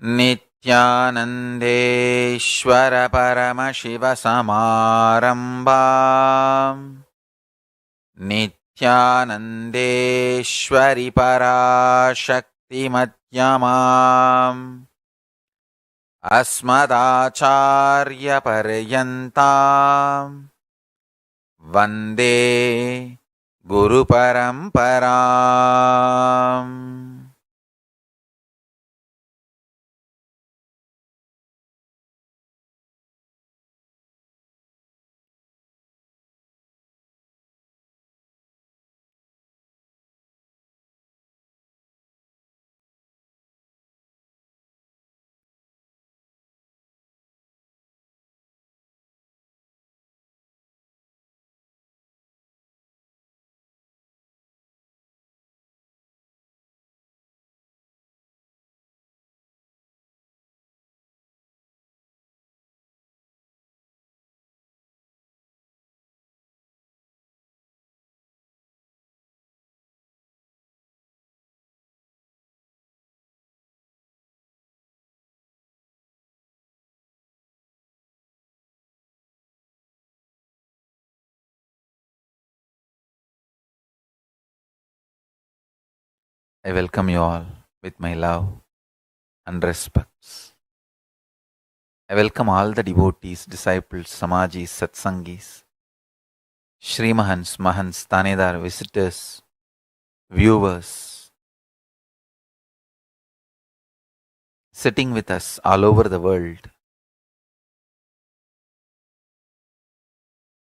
नित्यानन्देश्वर परमशिव समारम्भाम् नित्यानन्देश्वरि पराशक्तिमध्यमाम् अस्मदाचार्यपर्यन्ताम् वन्दे गुरुपरम्पराम्. I welcome you all with my love and respects. I welcome all the devotees, disciples, samajis, satsangis, Shrimahans, Mahans, Tanedar, visitors, viewers, sitting with us all over the world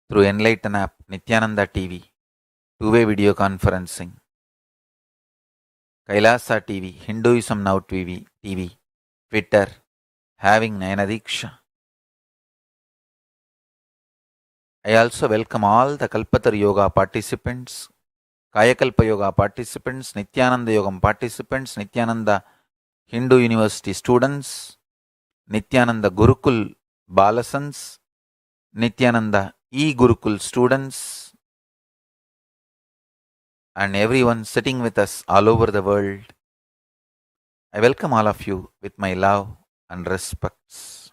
through Enlighten app, Nithyananda TV, two-way video conferencing, Kailasa TV, Hinduism Now TV, Twitter, having Nayanadiksha. I also welcome all the Kalpatar Yoga participants, Kayakalpa Yoga participants, Nithyananda Yogam participants, Nithyananda Hindu University students, Nithyananda Gurukul Balasans, Nithyananda E-Gurukul students, and everyone sitting with us all over the world. I welcome all of you with my love and respects.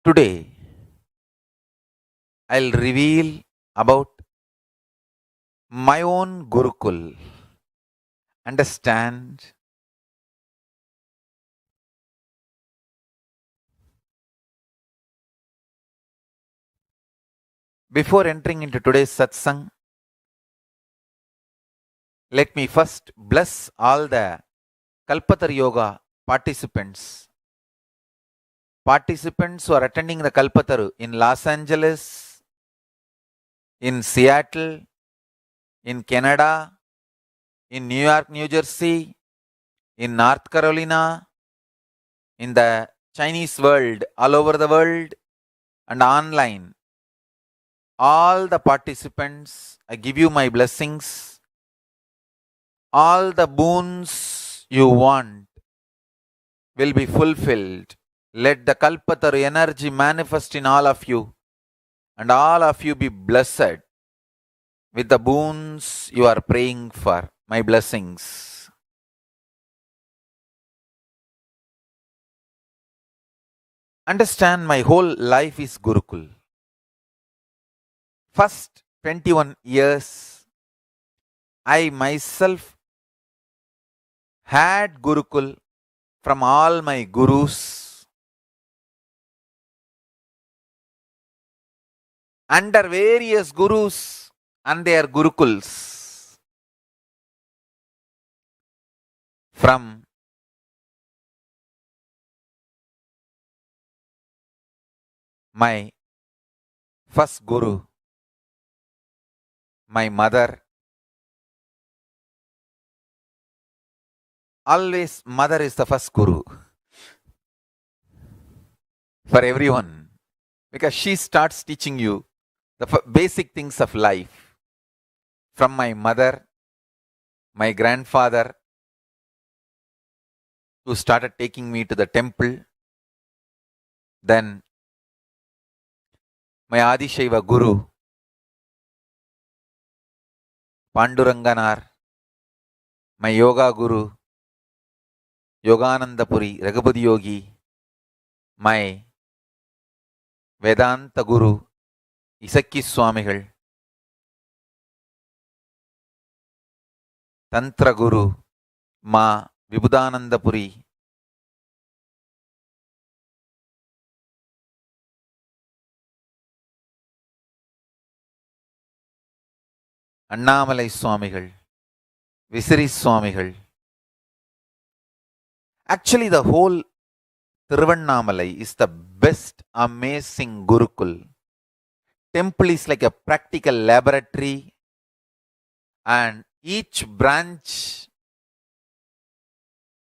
Today, I'll reveal about my own Gurukul. Understand? Before entering into today's satsang, let me first bless all the Kalpatar Yoga participants who are attending the Kalpataru in Los Angeles, in Seattle, in Canada, in New York, New Jersey, in North Carolina, in the Chinese world, all over the world, and online. All the participants, I give you my blessings. All the boons you want will be fulfilled. Let the Kalpataru energy manifest in all of you, and all of you be blessed with the boons you are praying for. My blessings. Understand, my whole life is Gurukul. First 21 years, I myself had Gurukul from all my gurus, under various gurus and their Gurukuls. From my first Guru, my mother. Always mother is the first Guru for everyone, because she starts teaching you the basic things of life. From my mother, my grandfather, who started taking me to the temple, Then my Adishaiva Guru, Panduranganar, my Yoga Guru, Yoganandapuri, Raghupada Yogi, my Vedanta Guru, Isakki Swamigal, Tantra Guru, Ma Vibhudanandapuri, Annamalai Swamigal, Visiri Swamigal. Actually, the whole Tiruvannamalai is the best amazing Gurukul. Temple is like a practical laboratory, and each branch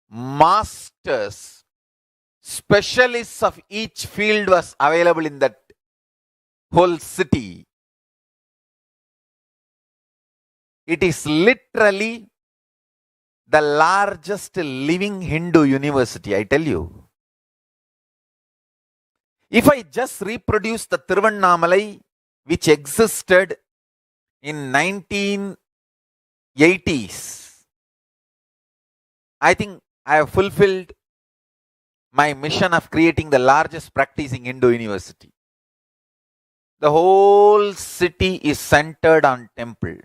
masters, specialists of each field was available in that whole city. It is literally the largest living Hindu university, I tell you. If I just reproduce the Tiruvannamalai, which existed in 1980s, I think I have fulfilled my mission of creating the largest practicing Hindu university. The whole city is centered on temple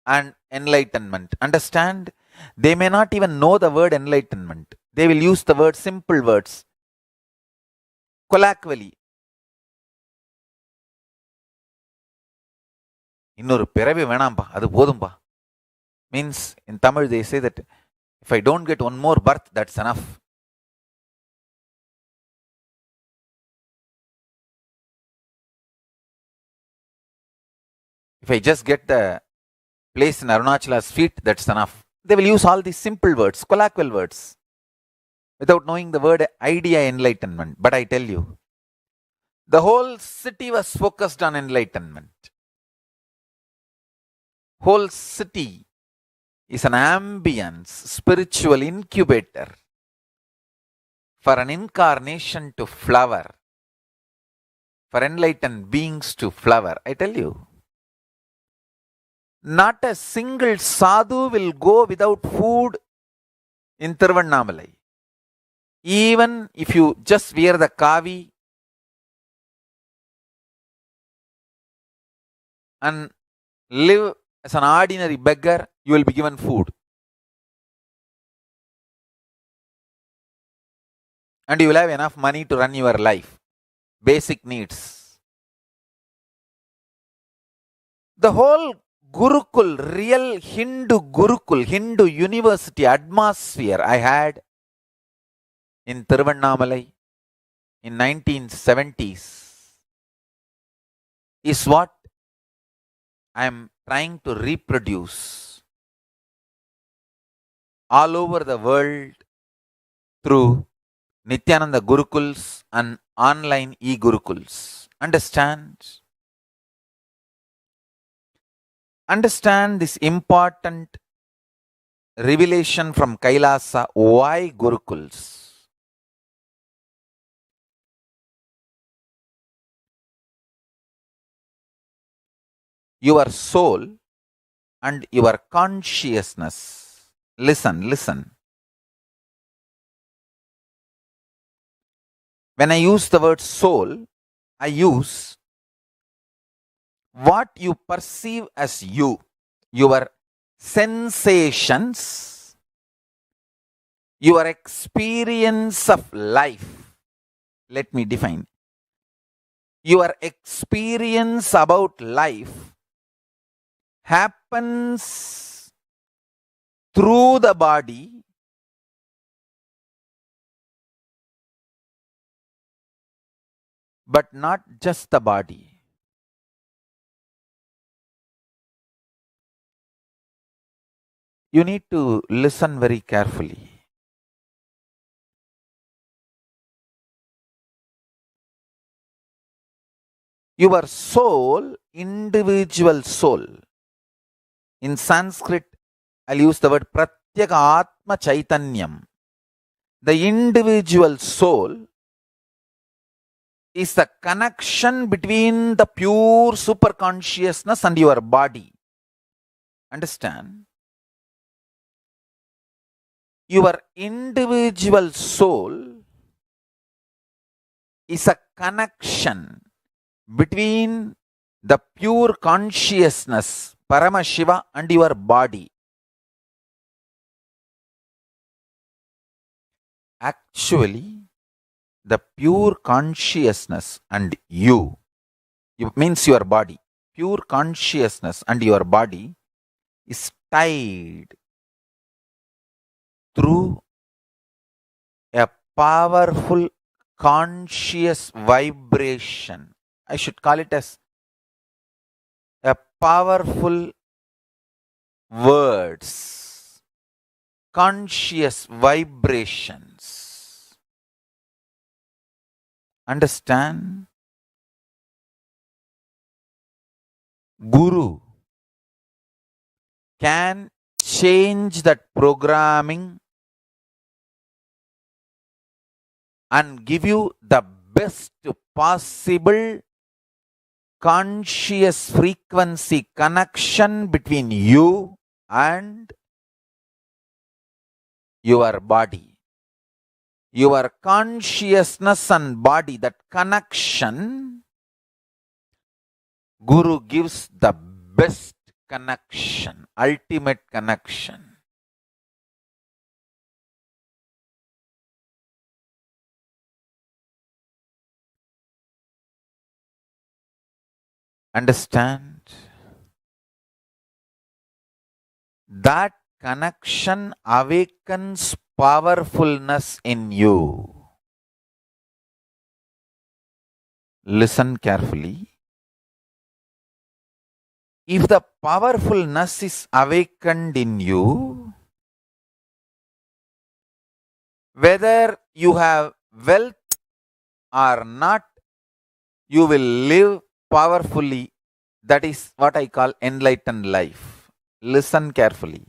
and enlightenment. Understand? They may not even know the word enlightenment. They will use the word simple words, colloquially. இன்னொரு பிறவி வேணாம்பா, அது போதும்பா. Means in Tamil they say that if I don't get one more birth, that's enough. If I just get the place in Arunachala's feet, that's enough. They will use all these simple words, colloquial words, without knowing the word idea enlightenment. But I tell you, the whole city was focused on enlightenment. Whole city is an ambience, spiritual incubator for an incarnation to flower, for enlightened beings to flower. I tell you, not a single sadhu will go without food in Tiruvannamalai. Even if you just wear the kavi and live as an ordinary beggar, you will be given food. And you will have enough money to run your life. Basic needs. The whole Gurukul, real Hindu Gurukul, Hindu university atmosphere I had in Tiruvannamalai in 1970s is what I am trying to reproduce all over the world through Nithyananda Gurukuls and online e-Gurukuls. Understand? Understand this important revelation from Kailasa. Why Gurukuls? Your soul and your consciousness. Listen. When I use the word soul, I use what you perceive as you, your sensations, your experience of life. Let me define. Your experience about life happens through the body, but not just the body. You need to listen very carefully. Your soul, individual soul. In Sanskrit, I'll use the word Pratyeka Atma Chaitanyam. The individual soul is the connection between the pure super consciousness and your body. Understand? Your individual soul is a connection between the pure consciousness, Paramashiva, and your body. Actually, the pure consciousness and you, it means your body, pure consciousness and your body is tied through a powerful conscious vibration. I should call it as a powerful words, conscious vibrations. Understand? Guru can change that programming and give you the best possible conscious frequency connection between you and your body. Your consciousness and body, that connection, Guru gives the best connection, ultimate connection. Understand? That connection awakens powerfulness in you. Listen carefully. If the powerfulness is awakened in you, whether you have wealth or not, you will live powerfully. That is what I call enlightened life. Listen carefully.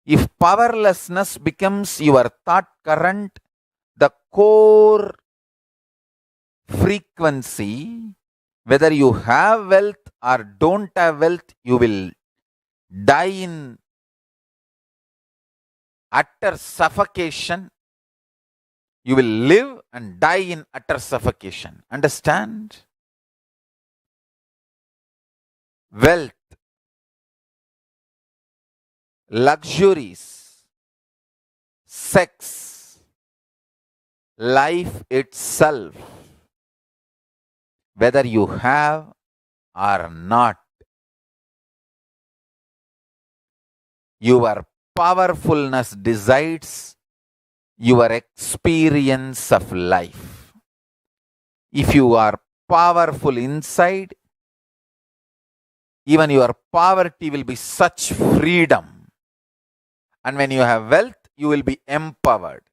If powerlessness becomes your thought current, the core frequency, whether you have wealth or don't have wealth, you will die in utter suffocation. You will live and die in utter suffocation. Understand? Wealth, luxuries, sex, life itself, whether you have or not, your powerfulness decides your experience of life. If you are powerful inside, even your poverty will be such freedom. And when you have wealth, you will be empowered.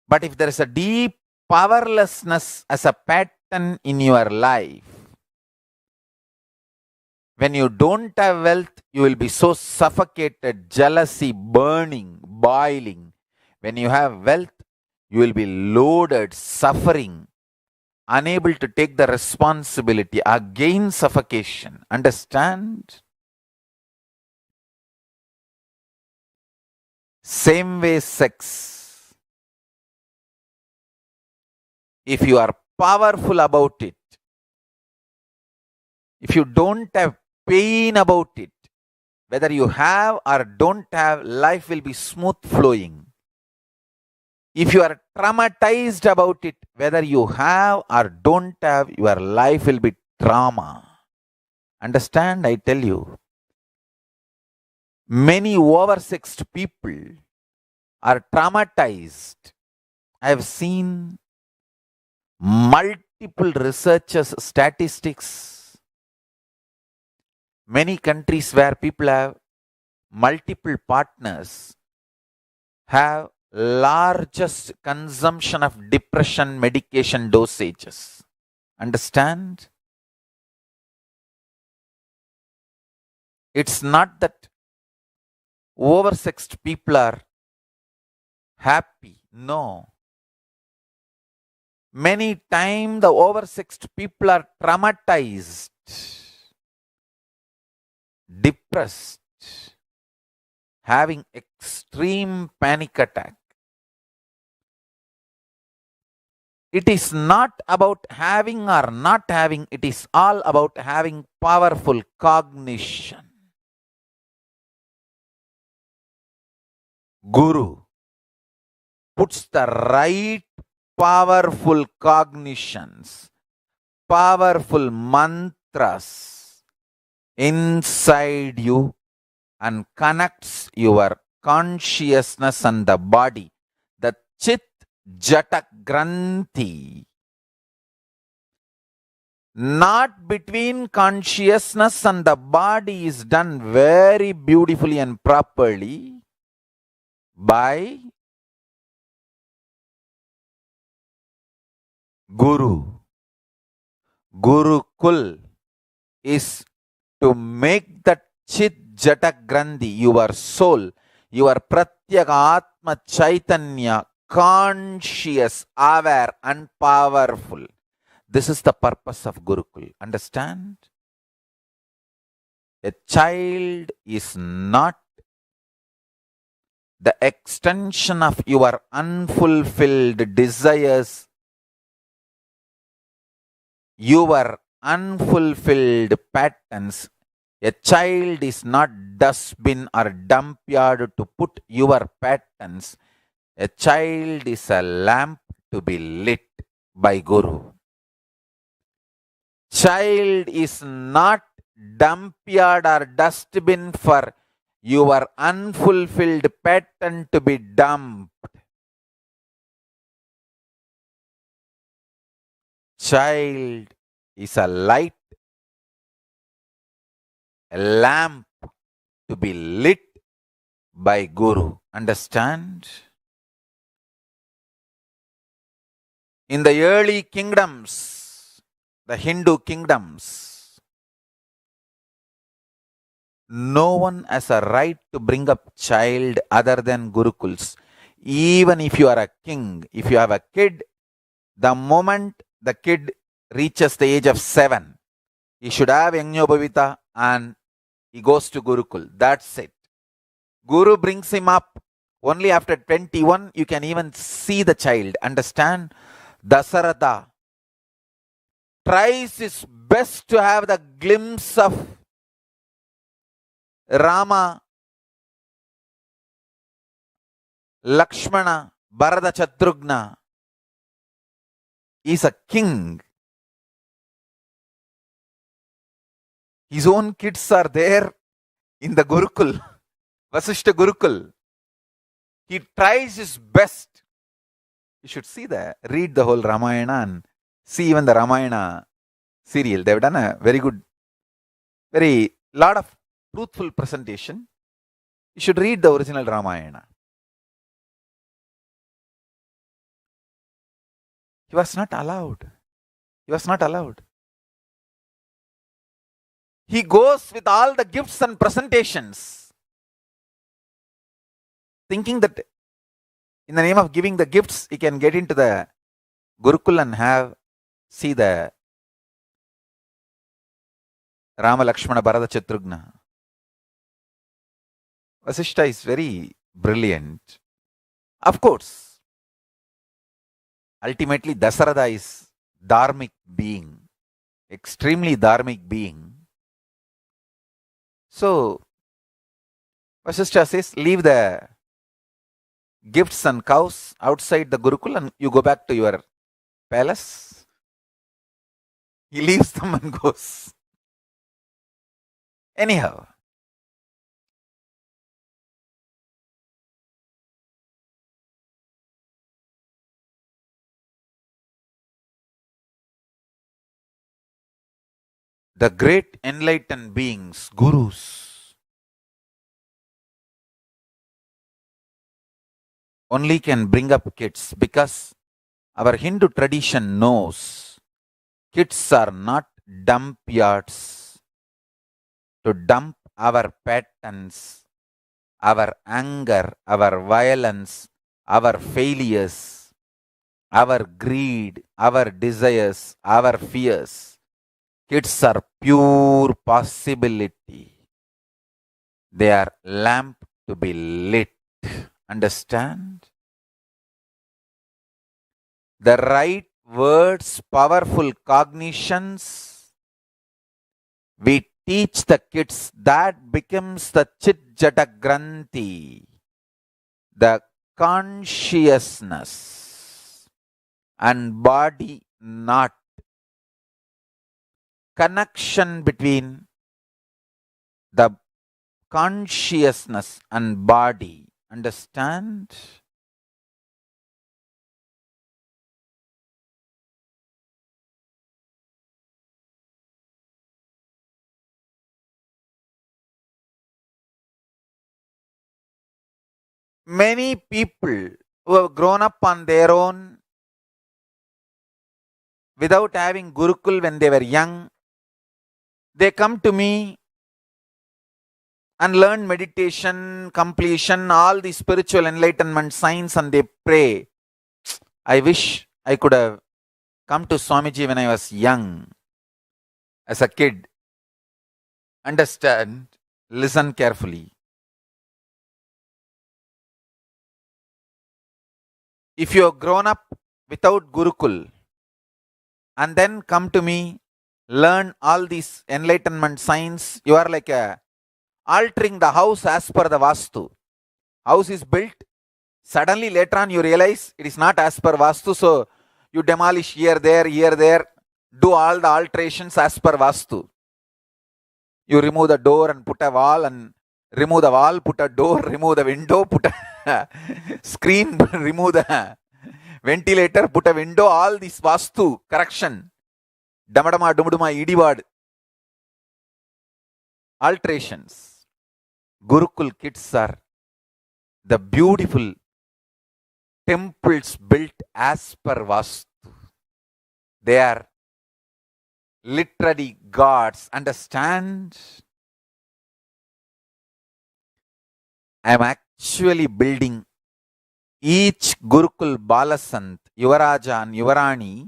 But if there is a deep powerlessness as a pattern in your life, when you don't have wealth, you will be so suffocated, jealousy, burning, boiling. When you have wealth, you will be loaded, suffering, unable to take the responsibility, again suffocation. Understand? Same way sex. If you are powerful about it, if you don't have pain about it, whether you have or don't have, life will be smooth flowing. If you are traumatized about it, whether you have or don't have, your life will be trauma. Understand? I tell you. Many oversexed people are traumatized. I have seen multiple researchers, statistics. Many countries where people have multiple partners have largest consumption of depression medication dosages. Understand? It's not that oversexed people are happy. No. Many times the oversexed people are traumatized, depressed, having extreme panic attack. It is not about having or not having, it is all about having powerful cognition. Guru puts the right powerful cognitions, powerful mantras inside you and connects your consciousness and the body. The Chit Jata Granthi, not between consciousness and the body, is done very beautifully and properly by Guru. Gurukul is to make that Chit Jata Grandhi, your soul, your Pratyaka Atma Chaitanya, conscious, aware, and powerful. This is the purpose of Gurukul. Understand? A child is not the extension of your unfulfilled desires, your unfulfilled patterns. A child is not dustbin or dump yard to put your patterns. A child is a lamp to be lit by Guru. Child is not dump yard or dustbin for your unfulfilled pattern to be dumped. Child is a light, a lamp to be lit by Guru. Understand? In the early kingdoms, the Hindu kingdoms, no one has a right to bring up child other than Gurukuls. Even if you are a king, if you have a kid, the moment the kid reaches the age of 7, he should have Yajñobhavita and he goes to Gurukul. That's it. Guru brings him up. Only after 21, you can even see the child. Understand? Dasaratha tries his best to have the glimpse of Rama, Lakshmana, Bharata, Shatrugna. He's a king. His own kids are there in the Gurukul, Vasishta Gurukul. He tries his best. You should see that. Read the whole Ramayana and see even the Ramayana serial. They've done a very good, very lot of truthful presentation. You should read the original Ramayana. He was not allowed. He was not allowed. He goes with all the gifts and presentations, thinking that in the name of giving the gifts, he can get into the Gurukul and see the Rama, Lakshmana, Bharata, Shatrugna. Vasishta is very brilliant. Of course, ultimately Dasaratha is dharmic being, extremely dharmic being. So, Vasishta says, leave the gifts and cows outside the Gurukul and you go back to your palace. He leaves them and goes. Anyhow, the great enlightened beings, gurus, only can bring up kids, because our Hindu tradition knows kids are not dump yards to dump our patterns, our anger, our violence, our failures. our greed, our desires, our fears. Kids are pure possibility. They are lamp to be lit. Understand? The right words, powerful cognitions. We teach the kids, that becomes the chit jata granthi, the consciousness and body not. Connection between the consciousness and body. Understand? Many people who have grown up on their own without having Gurukul when they were young, they come to me and learn meditation, completion, all the spiritual enlightenment science, and they pray. I wish I could have come to Swamiji when I was young, as a kid. Understand? Listen carefully. If you have grown up without Gurukul and then come to me, learn all these enlightenment science, you are like altering the house as per the Vastu. House is built, suddenly later on you realize it is not as per Vastu, so you demolish here, there, do all the alterations as per Vastu. You remove the door and put a wall, and remove the wall, put a door, remove the window, put a screen, remove the ventilator, put a window, all this Vastu correction. Damadama, dumuduma, idiwad. Alterations. Gurukul kids are the beautiful temples built as per Vastu. They are literally gods. Understand? I am actually building each Gurukul Balasant, Yuvaraja and Yuvarani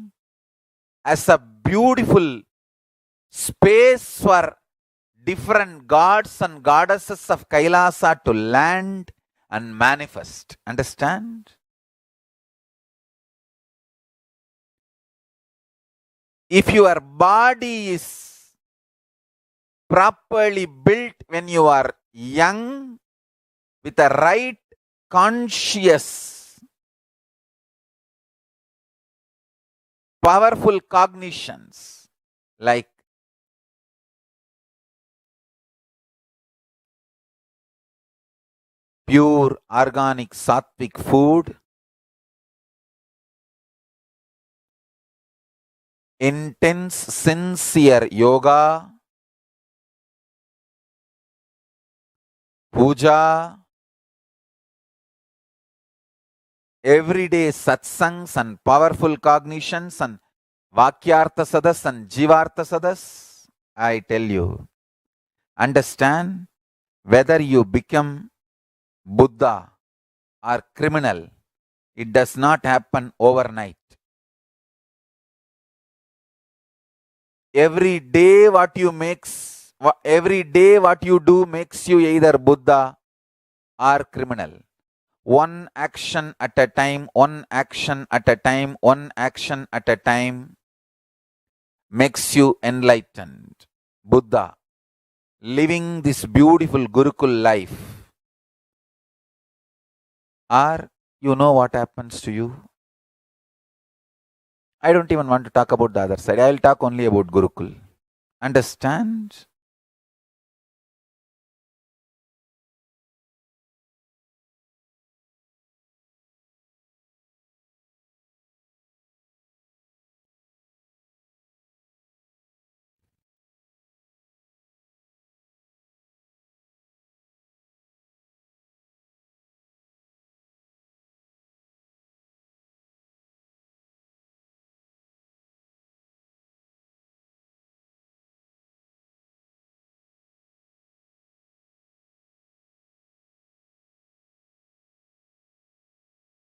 as a beautiful space for different gods and goddesses of Kailasa to land and manifest. Understand? If your body is properly built when you are young, with the right conscious, powerful cognitions, like pure organic sattvic food, intense sincere yoga, puja, everyday satsangs and powerful cognitions and vakyartha sadas and jivartha sadas, I tell you, understand, whether you become Buddha or criminal, it does not happen overnight. Every day what you do makes you either Buddha or criminal. One action at a time, one action at a time, one action at a time makes you enlightened. Buddha, living this beautiful Gurukul life. Or you know what happens to you? I don't even want to talk about the other side. I will talk only about Gurukul. Understand?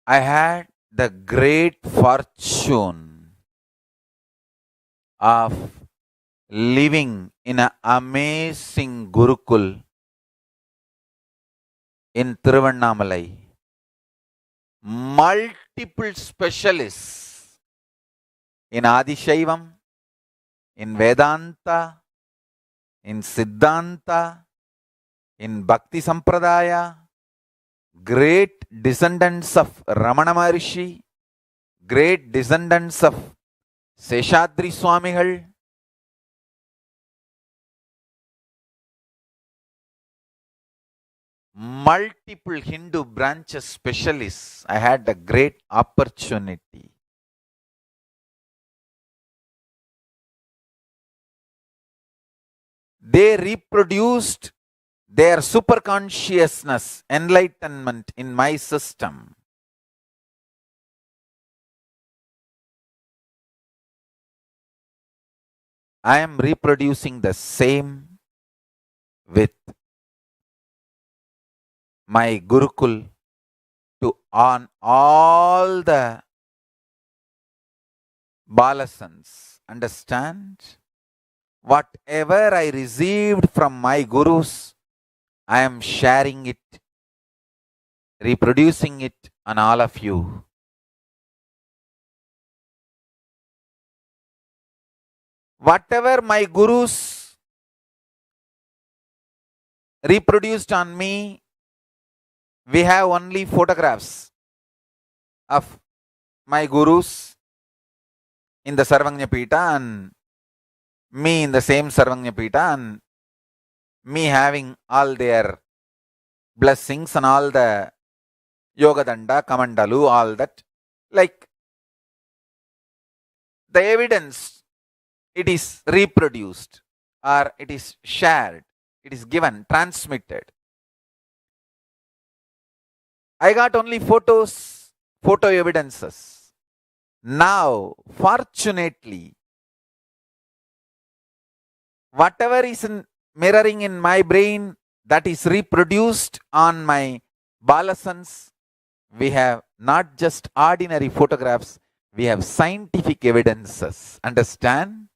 I had the great fortune of living in an amazing Gurukul in Tiruvannamalai. Multiple specialists in Adishaivam, in Vedanta, in Siddhanta, in Bhakti Sampradaya, great descendants of Ramana Maharishi, great descendants of Seshadri Swamigal, multiple Hindu branches specialists. I had a great opportunity. They reproduced their super consciousness, enlightenment in my system. I am reproducing the same with my Gurukul to on all the Balasans. Understand? Whatever I received from my Gurus, I am sharing it, reproducing it on all of you. Whatever my Gurus reproduced on me, we have only photographs of my Gurus in the Sarvagnya Pita and me in the same Sarvagnya Pita and me having all their blessings and all the Yoga Danda, Kamandalu, all that. Like the evidence, it is reproduced or it is shared, it is given, transmitted. I got only photos, photo evidences. Now, fortunately, whatever is mirroring in my brain, that is reproduced on my Balasans. We have not just ordinary photographs, we have scientific evidences. Understand?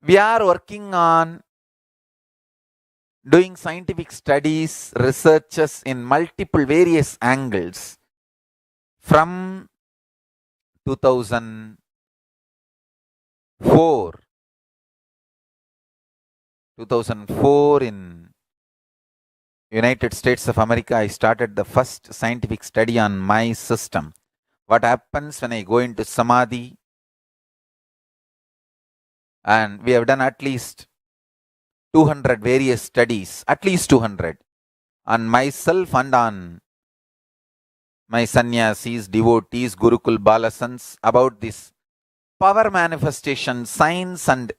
We are working on doing scientific studies, researches in multiple various angles from 2004 in United States of America, I started the first scientific study on my system. What happens when I go into Samadhi? And we have done at least 200 various studies, at least 200, on myself and on my sannyasis, devotees, Gurukul Balasans, about this power manifestation, science and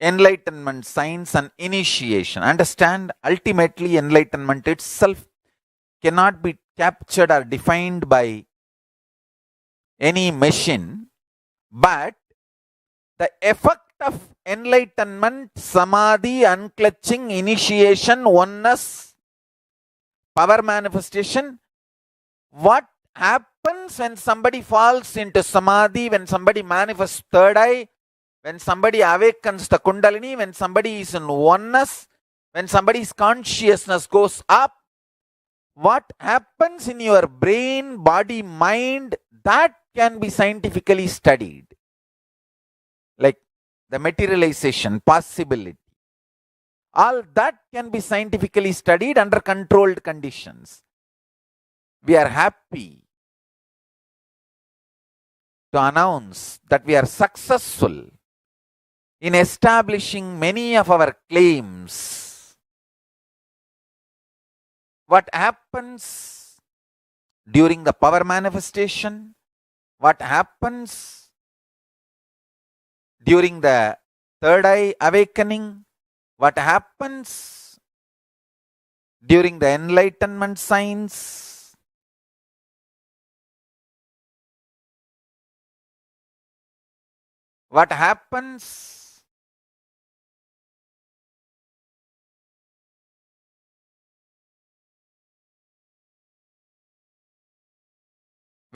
enlightenment, science and initiation. Understand, ultimately enlightenment itself cannot be captured or defined by any machine, but the effect of enlightenment, samadhi, unclutching, initiation, oneness, power manifestation. What happens when somebody falls into samadhi, when somebody manifests third eye, when somebody awakens the kundalini, when somebody is in oneness, when somebody's consciousness goes up? What happens in your brain, body, mind, that can be scientifically studied. Like the materialization, possibility. All that can be scientifically studied under controlled conditions. We are happy to announce that we are successful in establishing many of our claims. What happens during the power manifestation? What happens during the third eye awakening? What happens during the enlightenment signs? What happens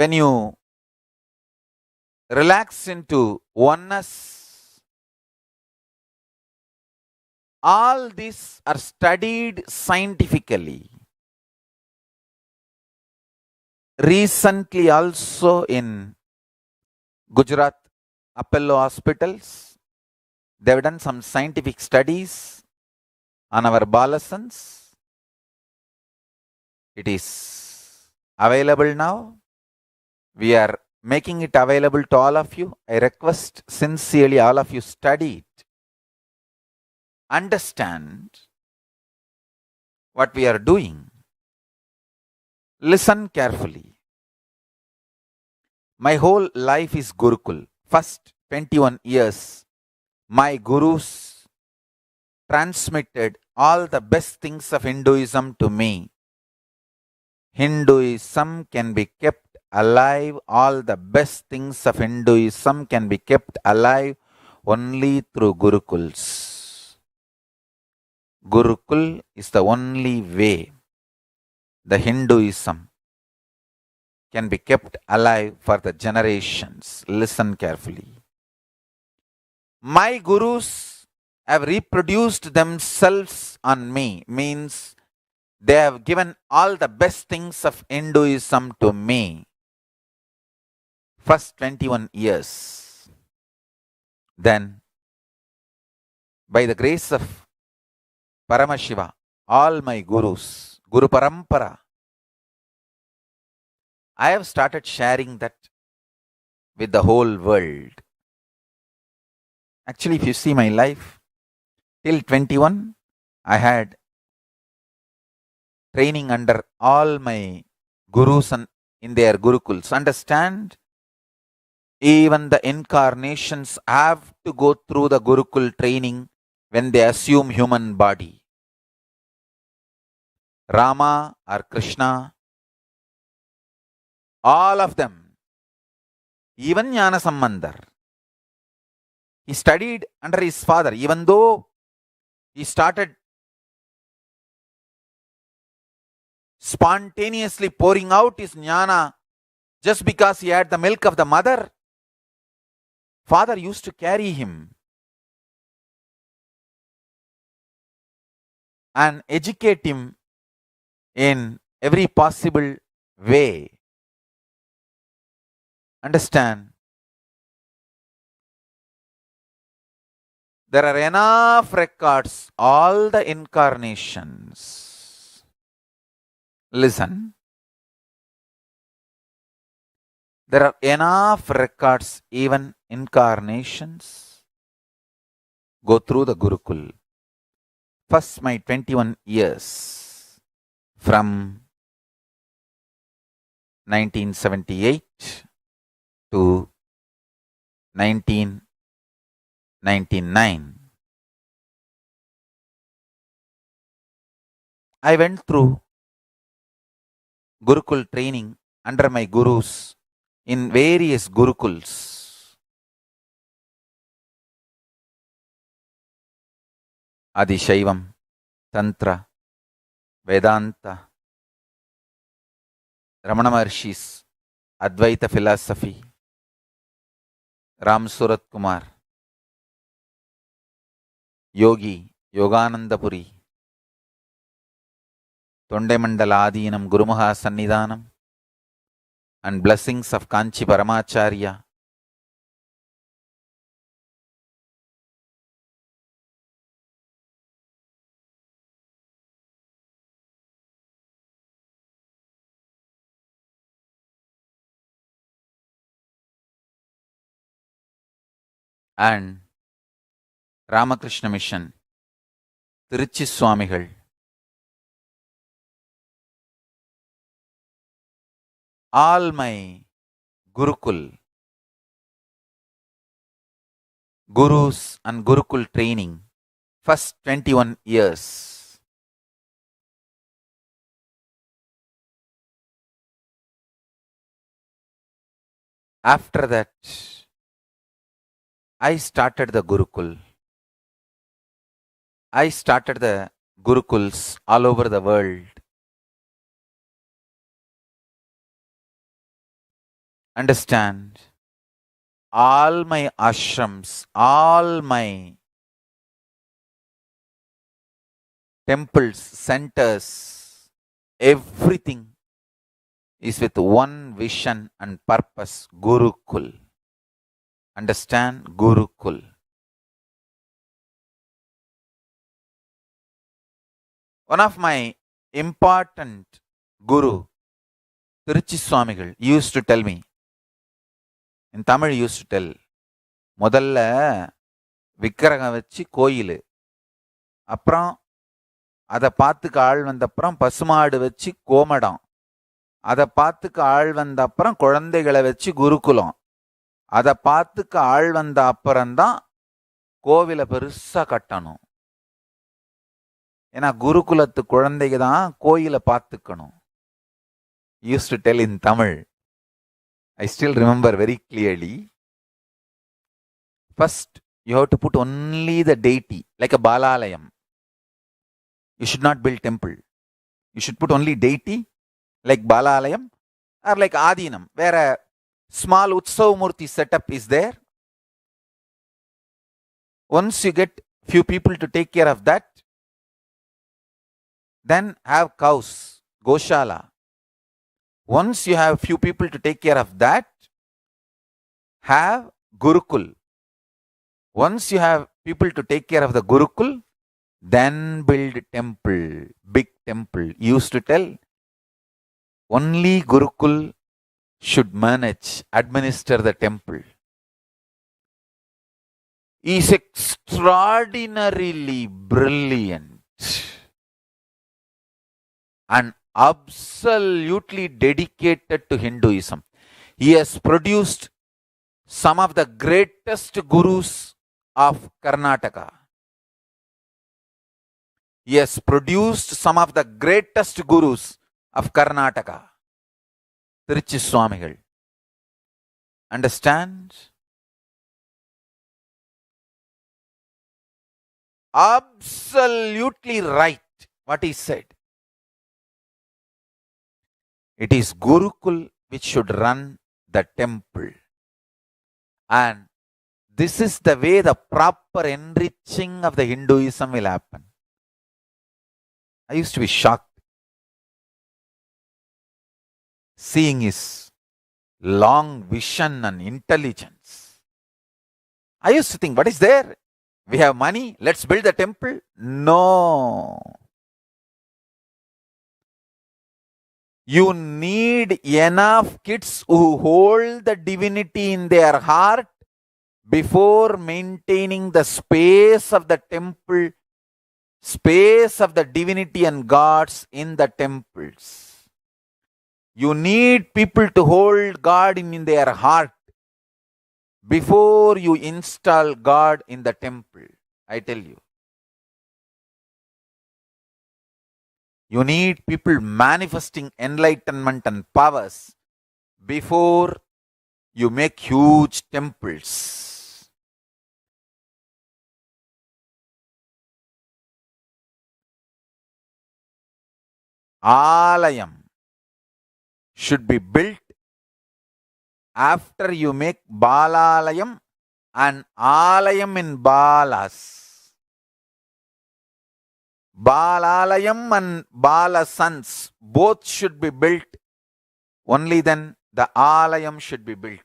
when you relax into oneness, all these are studied scientifically. Recently, also in Gujarat Apollo hospitals, they have done some scientific studies on our balasans. It is available now. We are making it available to all of you. I request sincerely all of you study it. Understand what we are doing. Listen carefully. My whole life is Gurukul. First 21 years, my gurus transmitted all the best things of Hinduism to me. Hinduism can be kept alive. All the best things of Hinduism can be kept alive only through Gurukuls. Gurukul is the only way the Hinduism can be kept alive for the generations. Listen carefully. My gurus have reproduced themselves on me, means they have given all the best things of Hinduism to me. First 21 years. Then, by the grace of Paramashiva, all my gurus, Guru Parampara, I have started sharing that with the whole world. Actually, if you see my life, till 21, I had training under all my gurus and in their gurukuls. Understand? Even the incarnations have to go through the gurukul training when they assume human body. Rama or Krishna, all of them, even Jnana Sambandar, he studied under his father, even though he started spontaneously pouring out his jnana just because he had the milk of the mother. Father used to carry him and educate him in every possible way. Understand? There are enough records, all the incarnations. Listen. There are enough records, even incarnations, go through the Gurukul. First, my 21 years from 1978 to 1999. I went through Gurukul training under my gurus in various Gurukuls. Adi Shaivam, Tantra, Vedanta, Ramana Maharshi's Advaita philosophy, Ram Surat Kumar, Yogi, Yogananda Puri, Tondemandala Adinam Gurumaha Sannidhanam, and blessings of Kanchi Paramacharya. And Ramakrishna Mission, Tiruchi Swamigal. All my Gurukul, Gurus and Gurukul training, first 21 years. After that, I started the Gurukul. I started the Gurukuls all over the world. Understand? All my ashrams, all my temples, centers, everything is with one vision and purpose, Gurukul. Understand? Gurukul. One of my important guru, Tiruchi Swamigal, used to tell me, in Tamil used to tell, முதல்ல விக்கிரகம் வச்சு கோயில், அப்புறம் அதை பார்த்துக்க ஆள் வந்த அப்புறம் பசுமாடு வச்சு கோமடம், அதை பார்த்துக்க ஆள் வந்த அப்புறம் குழந்தைகளை வச்சு குருகுலம், அதை பார்த்துக்க ஆள் வந்த அப்புறம்தான் கோவிலை பெருசா கட்டணும். ஏன்னா குருகுலத்து குழந்தைங்க தான் கோயிலை பார்த்துக்கணும். Used to tell in Tamil. I still remember very clearly. First, you have to put only the deity, like a Balalayam. You should not build temple. You should put only deity, like Balalayam, or like Adinam, where a small Utsav Murti setup is there. Once you get few people to take care of that, then have cows, Goshala. Once you have few people to take care of that, have Gurukul. Once you have people to take care of the Gurukul, then build temple, big temple. Used to tell, only Gurukul should manage, administer the temple. He is extraordinarily brilliant and absolutely dedicated to Hinduism. He has produced some of the greatest gurus of Karnataka. He has produced some of the greatest gurus of Karnataka. Tiruchi Swamigal. Understand? Absolutely right what he said. It is Gurukul which should run the temple. And this is the way the proper enriching of the Hinduism will happen. I used to be shocked seeing his long vision and intelligence. I used to think, what is there? We have money, let's build the temple. No. You need enough kids who hold the divinity in their heart before maintaining the space of the temple, space of the divinity and gods in the temples. You need people to hold God in their heart before you install God in the temple. I tell you. You need people manifesting enlightenment and powers before you make huge temples. Alayam should be built after you make Balalayam and Alayam in Balas. Balalayam and Bala sons both should be built. Only then the Alayam should be built.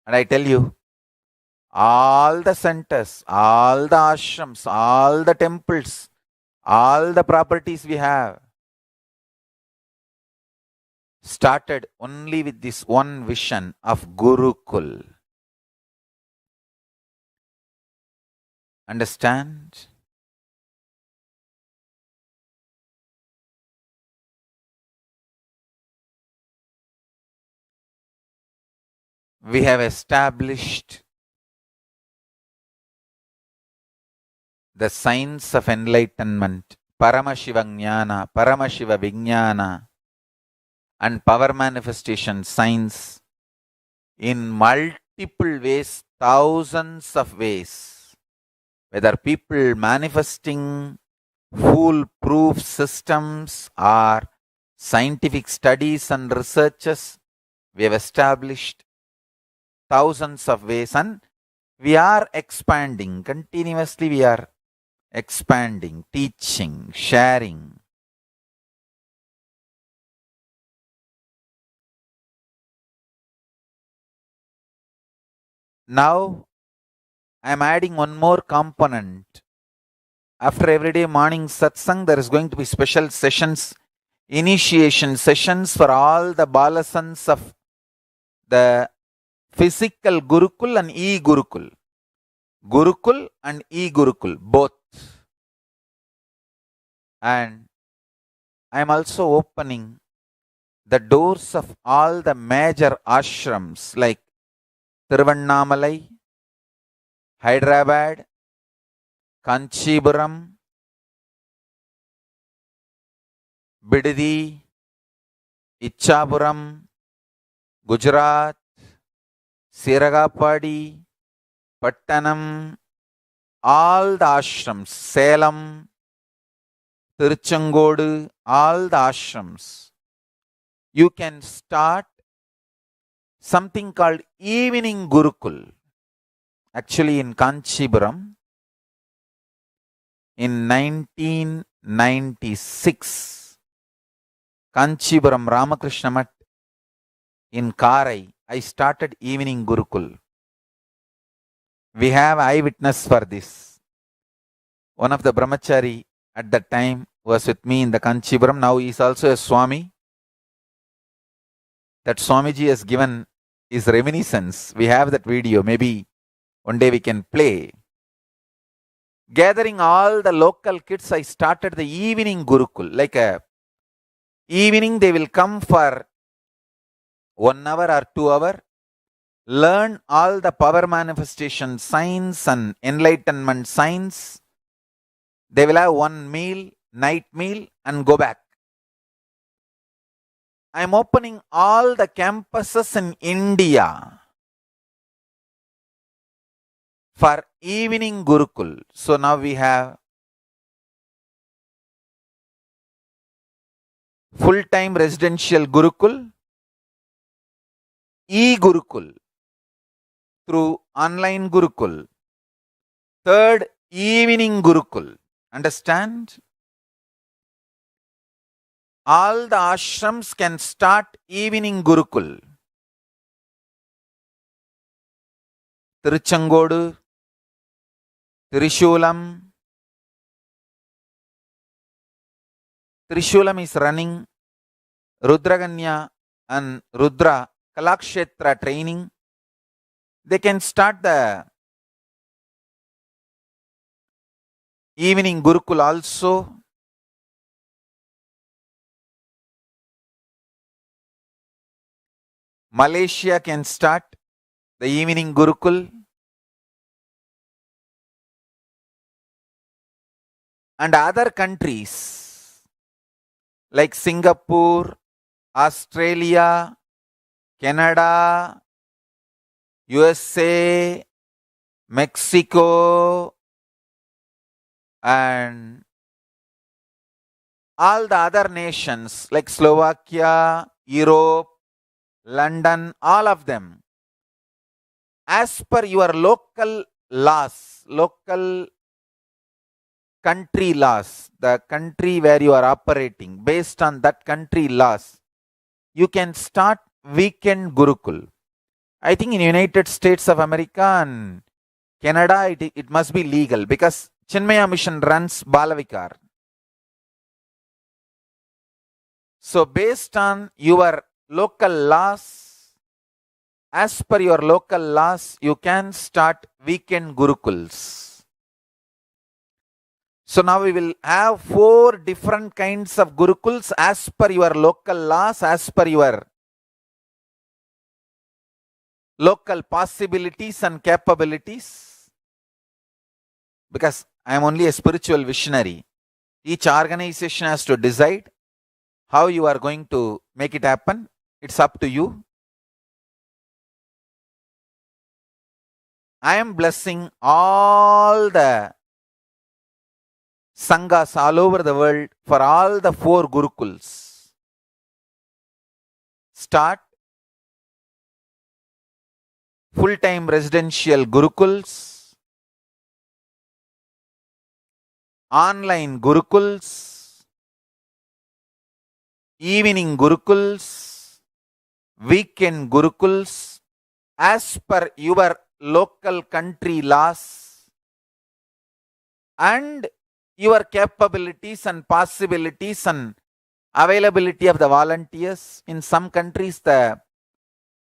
And I tell you, all the centers, all the ashrams, all the temples, all the properties we have started only with this one vision of Gurukul. Understand? We have established the science of enlightenment, Paramashiva Jnana, Paramashiva Vijnana, and power manifestation science in multiple ways, thousands of ways. Whether people manifesting foolproof systems or scientific studies and researches. We have established thousands of ways and we are expanding. Continuously we are expanding, teaching, sharing. Now I am adding one more component. After everyday morning satsang, there is going to be special sessions, initiation sessions for all the balasans of the physical Gurukul and e-Gurukul. Gurukul and e-Gurukul, both. And I am also opening the doors of all the major ashrams like Tiruvannamalai, Hyderabad, Kanchipuram, Bidadi, Ichapuram, Gujarat, Siragapadi, Pattanam, all the ashrams, Salem, Tiruchengodu, all the ashrams. You can start something called Evening Gurukul. Actually in Kanchipuram, in 1996, Kanchipuram Ramakrishna Mat in Karai, I started Evening Gurukul. We have eyewitness for this. One of the brahmachari at that time was with me in the Kanchipuram. Now he is also a Swami. That Swamiji has given his reminiscence. We have that video. Maybe one day we can play. Gathering all the local kids, I started the Evening Gurukul. Like a evening, they will come for 1 hour or 2 hours, learn all the power manifestation science and enlightenment science. They will have one meal, night meal, and go back. I am opening all the campuses in India for Evening Gurukul. So now we have full-time residential Gurukul, e-Gurukul through online Gurukul, third Evening Gurukul. Understand? All the ashrams can start Evening Gurukul. Tiruchengodu, Trishulam. Trishulam is running Rudraganya and Rudra Kalakshetra training. They can start the Evening Gurukul also. Malaysia can start the Evening Gurukul. And other countries like Singapore, Australia, Canada, USA, Mexico, and all the other nations like Slovakia, Europe, London, all of them. As per your local laws, local country laws, the country where you are operating, based on that country laws, you can start weekend Gurukul. I think in United States of America and Canada, it must be legal because Chinmaya Mission runs Balavikar. So based on your local laws, as per your local laws, you can start weekend Gurukuls. So now we will have 4 different kinds of Gurukuls as per your local laws, as per your local possibilities and capabilities. Because I am only a spiritual visionary. Each organization has to decide how you are going to make it happen. It's up to you. I am blessing all the Sanghas all over the world for all the 4 Gurukuls. start full-time residential gurukuls, online gurukuls, evening gurukuls, weekend gurukuls, as per your local country laws and your capabilities and possibilities and availability of the volunteers. In some countries, the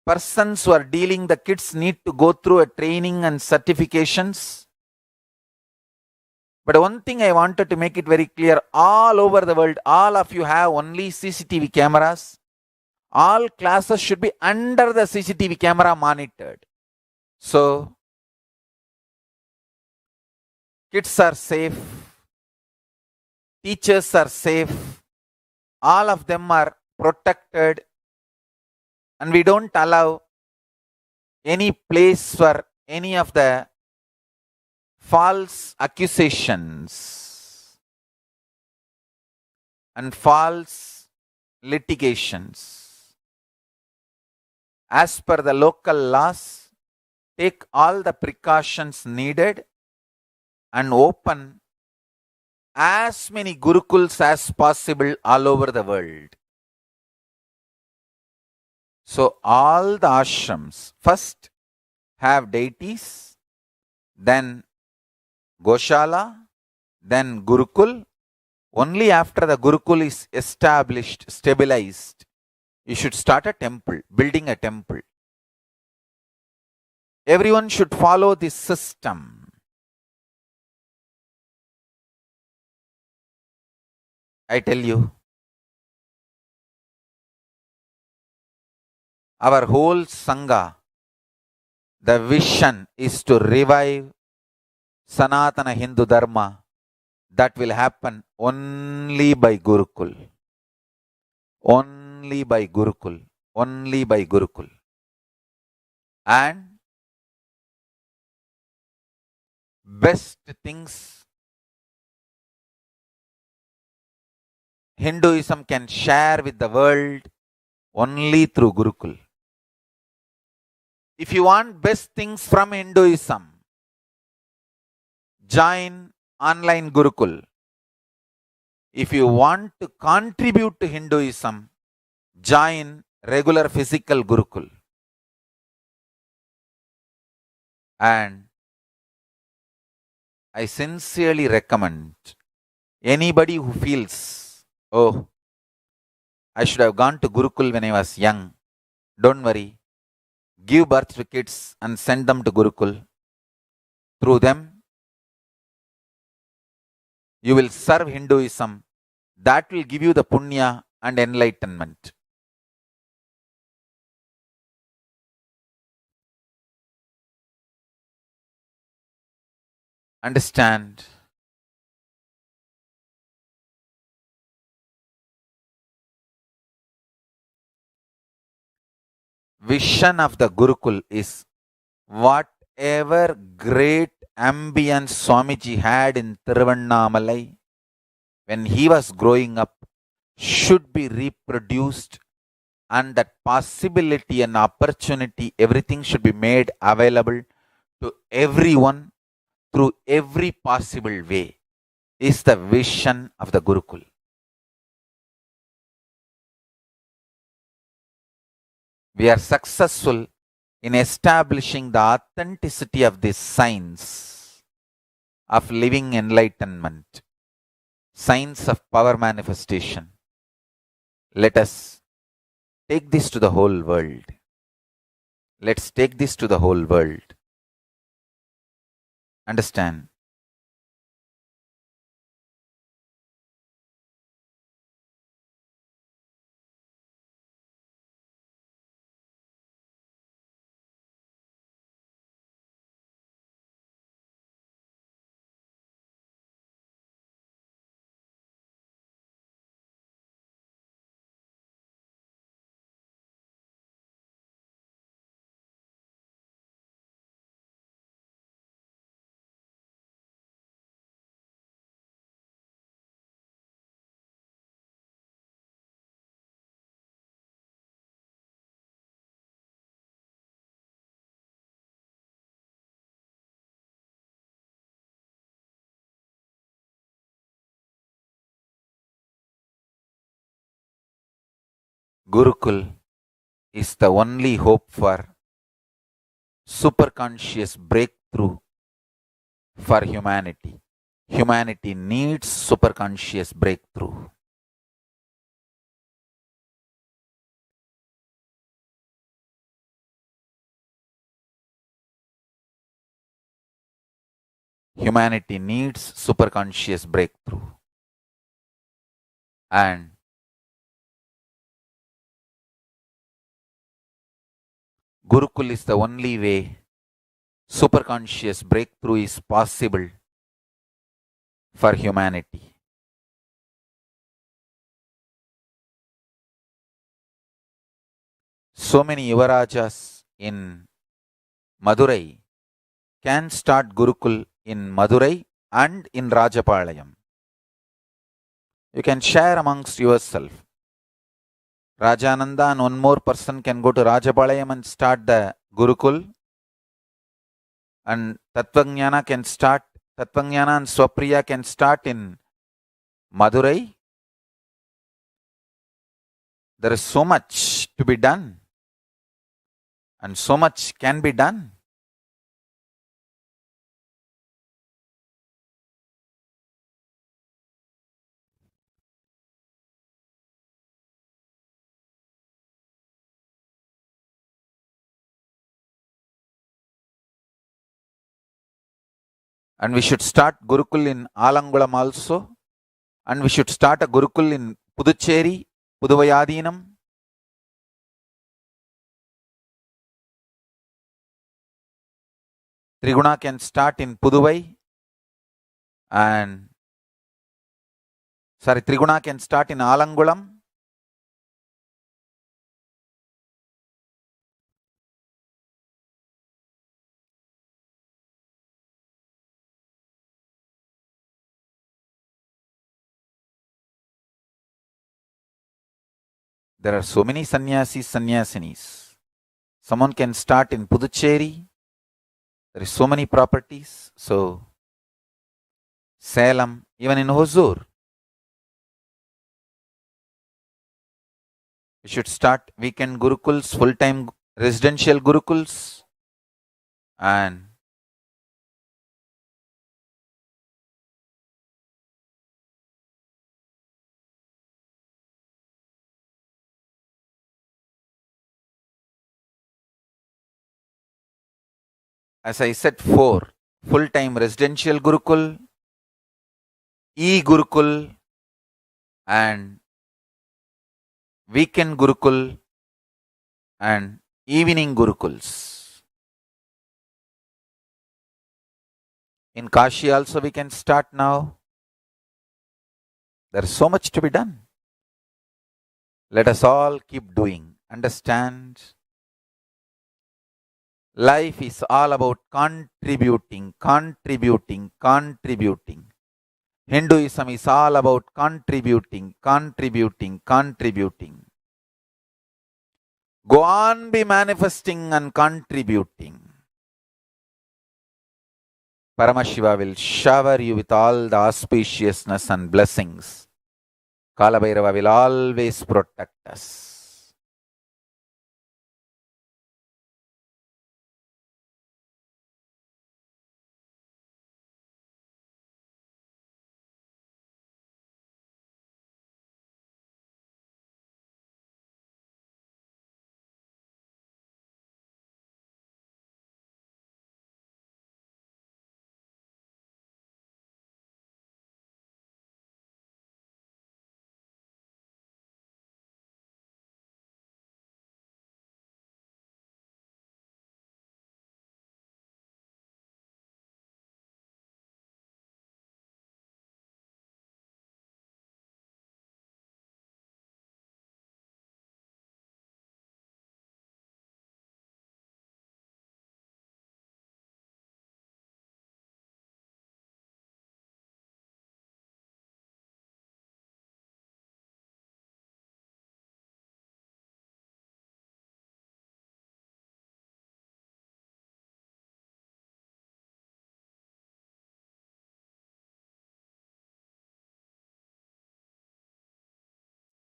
persons who are dealing the kids need to go through a training and certifications. But one thing I wanted to make it very clear, all over the world, all of you have only CCTV cameras. All classes should be under the CCTV camera monitored. So, kids are safe, teachers are safe, all of them are protected, and we don't allow any place for any of the false accusations and false litigations. As per the local laws, take all the precautions needed and open as many gurukuls as possible all over the world. So all the ashrams first have deities, then Goshala, then Gurukul. Only after the Gurukul is established, stabilized, you should start a temple, building a temple. Everyone should follow this system. I tell you, our whole Sangha, the vision is to revive Sanatana Hindu Dharma. That will happen only by Gurukul. Only by Gurukul. Only by Gurukul. And best things Hinduism can share with the world only through Gurukul. If you want best things from Hinduism, join online Gurukul. If you want to contribute to Hinduism, join regular physical Gurukul. And I sincerely recommend anybody who feels, oh, I should have gone to Gurukul when I was young. Don't worry. Give birth to kids and send them to Gurukul. Through them, you will serve Hinduism. That will give you the punya and enlightenment. Understand? Vision of the Gurukul is whatever great ambience Swamiji had in Tiruvannamalai when he was growing up should be reproduced, and that possibility and opportunity, everything should be made available to everyone through every possible way, is the vision of the Gurukul. We are successful in establishing the authenticity of this science of living enlightenment, science of power manifestation. Let us take this to the whole world. Let's take this to the whole world. Understand? Gurukul is the only hope for superconscious breakthrough for humanity. Humanity needs superconscious breakthrough. Humanity needs superconscious breakthrough. And Gurukul is the only way superconscious breakthrough is possible for humanity. So many Yuvarajas in Madurai can start Gurukul in Madurai and in Rajapalayam. You can share amongst yourself. Rajananda and one more person can go to Rajapalayam and start the Gurukul, and Tattvajnana and Swapriya can start in Madurai. There is so much to be done, and so much can be done. And we should start Gurukul in Alangulam also. And we should start a Gurukul in Puducherry, Puduvayadinam. Triguna can start in Puduvai. Triguna can start in Alangulam. There are so many sannyasinis. Someone can start in Puducherry. There is so many properties. So, Salem, even in Hosur, we should start weekend Gurukuls, full-time residential Gurukuls. And as I said, 4 full-time residential Gurukul, e-Gurukul, and weekend Gurukul, and evening Gurukuls. In Kashi also we can start now. There is so much to be done. Let us all keep doing. Understand? Life is all about contributing. Hinduism is all about contributing. Go on be manifesting and contributing. Paramashiva will shower you with all the auspiciousness and blessings. Kalabhairava will always protect us.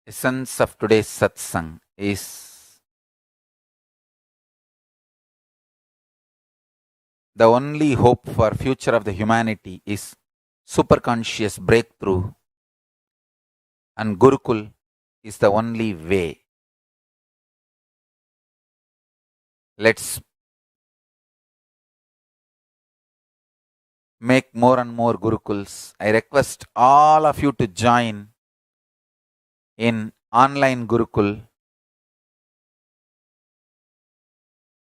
Essence of today's satsang is the only hope for future of the humanity is superconscious breakthrough, and Gurukul is the only way. Let's make more and more Gurukuls. I request all of you to join in online Gurukul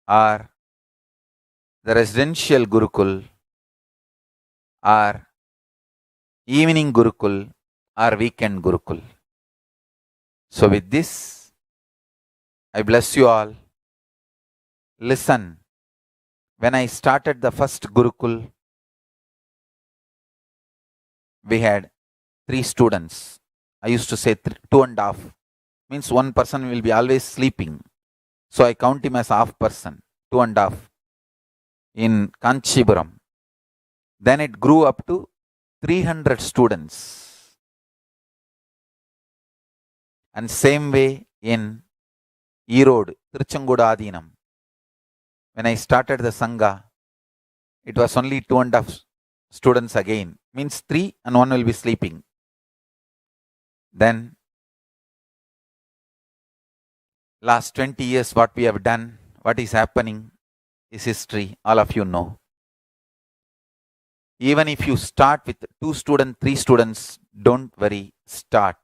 or the residential Gurukul or evening Gurukul or weekend Gurukul. So with this, I bless you all. Listen, when I started the first Gurukul, we had 3 students. I used to say 2.5. Means one person will be always sleeping. So I count him as half person, 2.5 in Kanchipuram. Then it grew up to 300 students. And same way in Erode, Tiruchengoda Adinam. When I started the Sangha, it was only 2.5 students again. Means 3 and 1 will be sleeping. Then last 20 years what we have done, what is happening is history. All of you know. Even if you start with 2 students, 3 students, don't worry, start.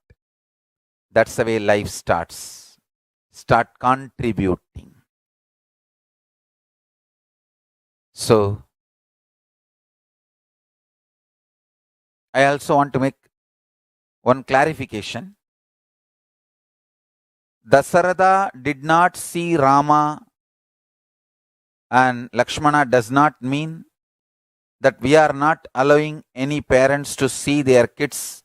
That's the way life starts. Start contributing. So, I also want to make one clarification. Dasaratha did not see Rama and Lakshmana does not mean that we are not allowing any parents to see their kids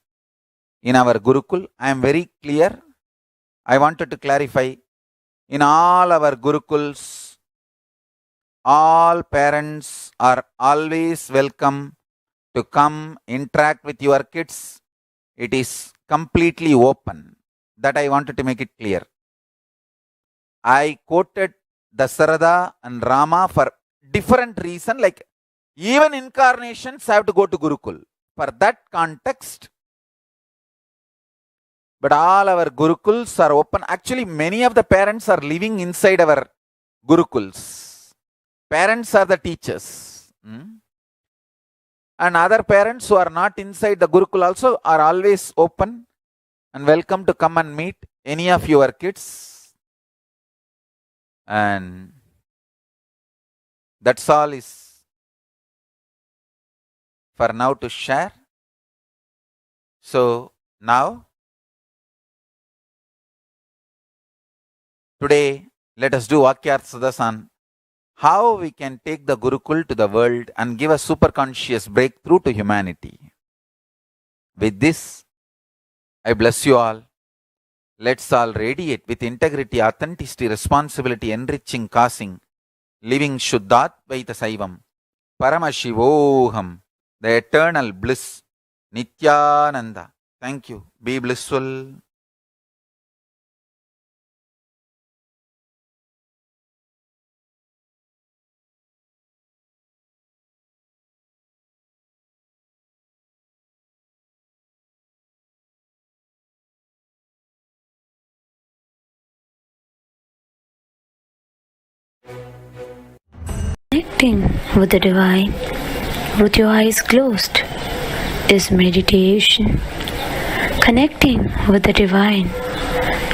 in our Gurukul. I am very clear. I wanted to clarify. In all our Gurukuls, all parents are always welcome to come interact with your kids. It is completely open. That I wanted to make it clear. I quoted Dasaratha and Rama for different reason, like even incarnations have to go to Gurukul for that context. But all our Gurukuls are open. Actually, many of the parents are living inside our Gurukuls. Parents are the teachers. And other parents who are not inside the Gurukul also are always open and welcome to come and meet any of your kids. And that's all is for now to share. So now, today, let us do Vakyartha Sadasan. How we can take the Gurukul to the world and give a super conscious breakthrough to humanity. With this, I bless you all. Let's all radiate with integrity, authenticity, responsibility, enriching, causing, living Shuddhat Vaita Saivam, Paramashivoham, the eternal bliss, Nithyananda. Thank you. Be blissful. Connecting with the divine with your eyes closed is meditation. Connecting with the divine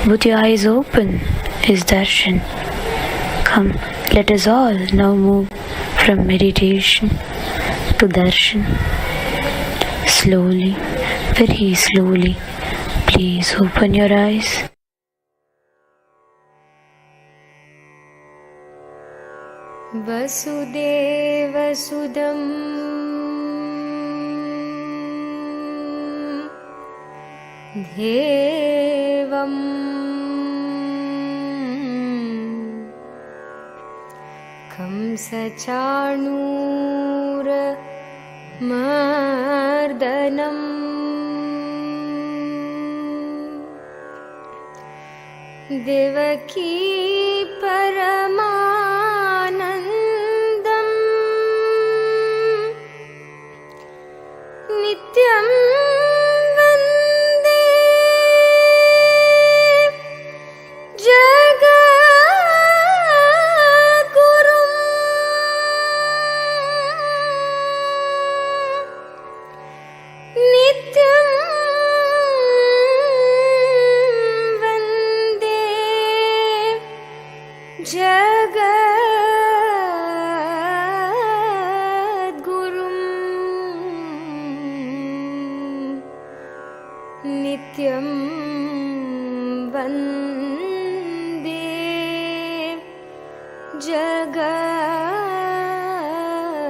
with your eyes open is darshan. Come, let us all now move from meditation to darshan. Slowly, very slowly, please open your eyes. वसुदेवसुदं देवं कंसचाणूरमर्दनम् देवकी परमानन्दम् नित्यं वन्दे जगद्गुरुम् नित्यं वन्दे जगद्गुरुम् नित्यं वन्दे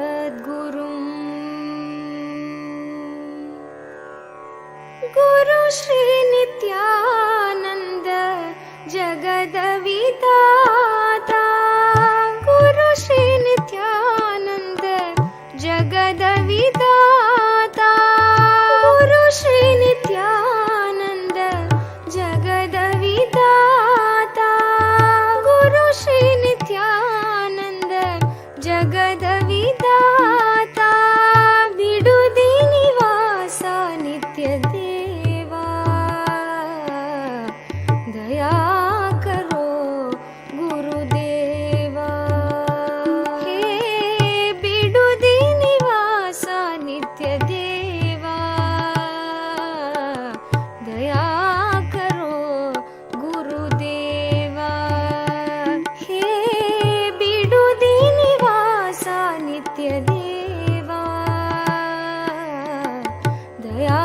जगद्गुरुम् गुरु श्री नित्यानंद जगदविदाता गुरु श्री नित्यानंद जगदविदाता गुरु श्री नित्यानंद जगदविदाता गुरु श्री नित्यानंद जगदविदाता बिडुदि निवास नित्य देवा दया करो गुरुदेवा हे बिडुदि निवास नित्य देवा दया करो गुरुदेवा हे बिडुदि निवास नित्य देवा दया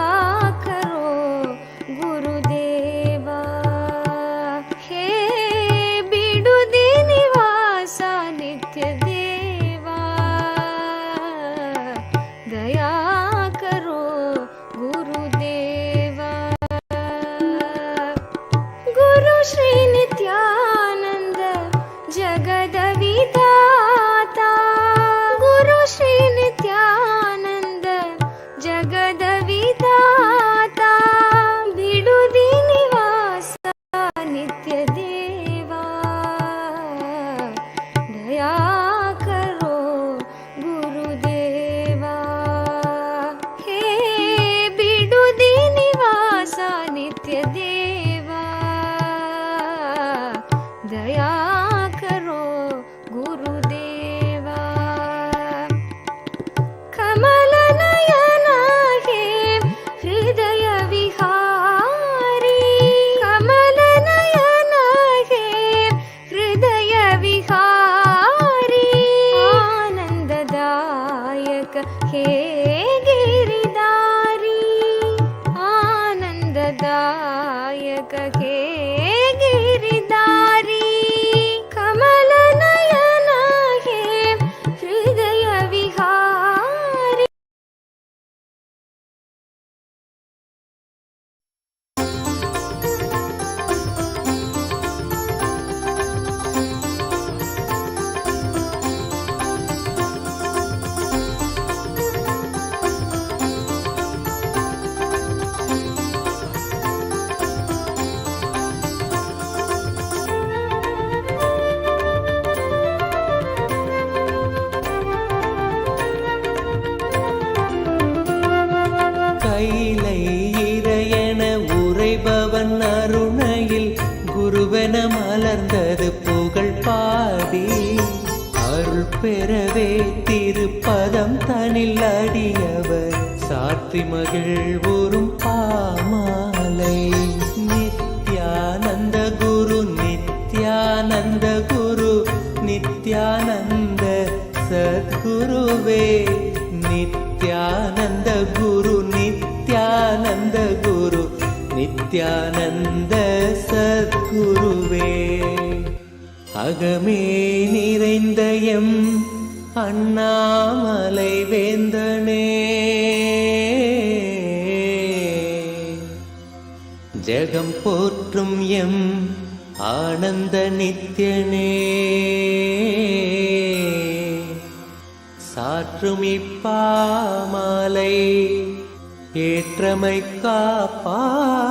करो गुरुदेवा हे बिडुदि निवास नित्य देवा दया करो गुरुदेवा गुरु श्री नित्यानंद जगदविदाता गुरु श्री नित्यानंद जगदविदाता बिडुदि निवास नित्य देवा दया करो गुरुदेवा हे बिडुदि निवास नित्य देवा दया करो गुरुदेवा कमलनयना हे हृदय विहारी कमलनयना हे हृदय विहारी आनंददायक हे गिरिधारी आनंददायक हे गिरिधारी कमलनयना हे हृदय विहारी கைலை இறையென உரைபவன் அருணையில் குருவென மலர்ந்தது புகழ் பாடி அருள் பெறவே திருப்பதம் தனில் அடியவர் சாற்றி மகிழ்வுறும் பாமாலை நித்யானந்த குரு நித்யானந்த குரு நித்யானந்த சத்குருவே நித்யானந்த குரு நித்யானந்த குரு நித்யானந்த சத்குருவே அகமே நிறைந்த எம் அண்ணாமலை வேந்தனே ஜெகம் போற்றும் எம் ஆனந்த நித்யனே சாற்றும் இப்பாமாலை ஏற்றமை காப்பாயே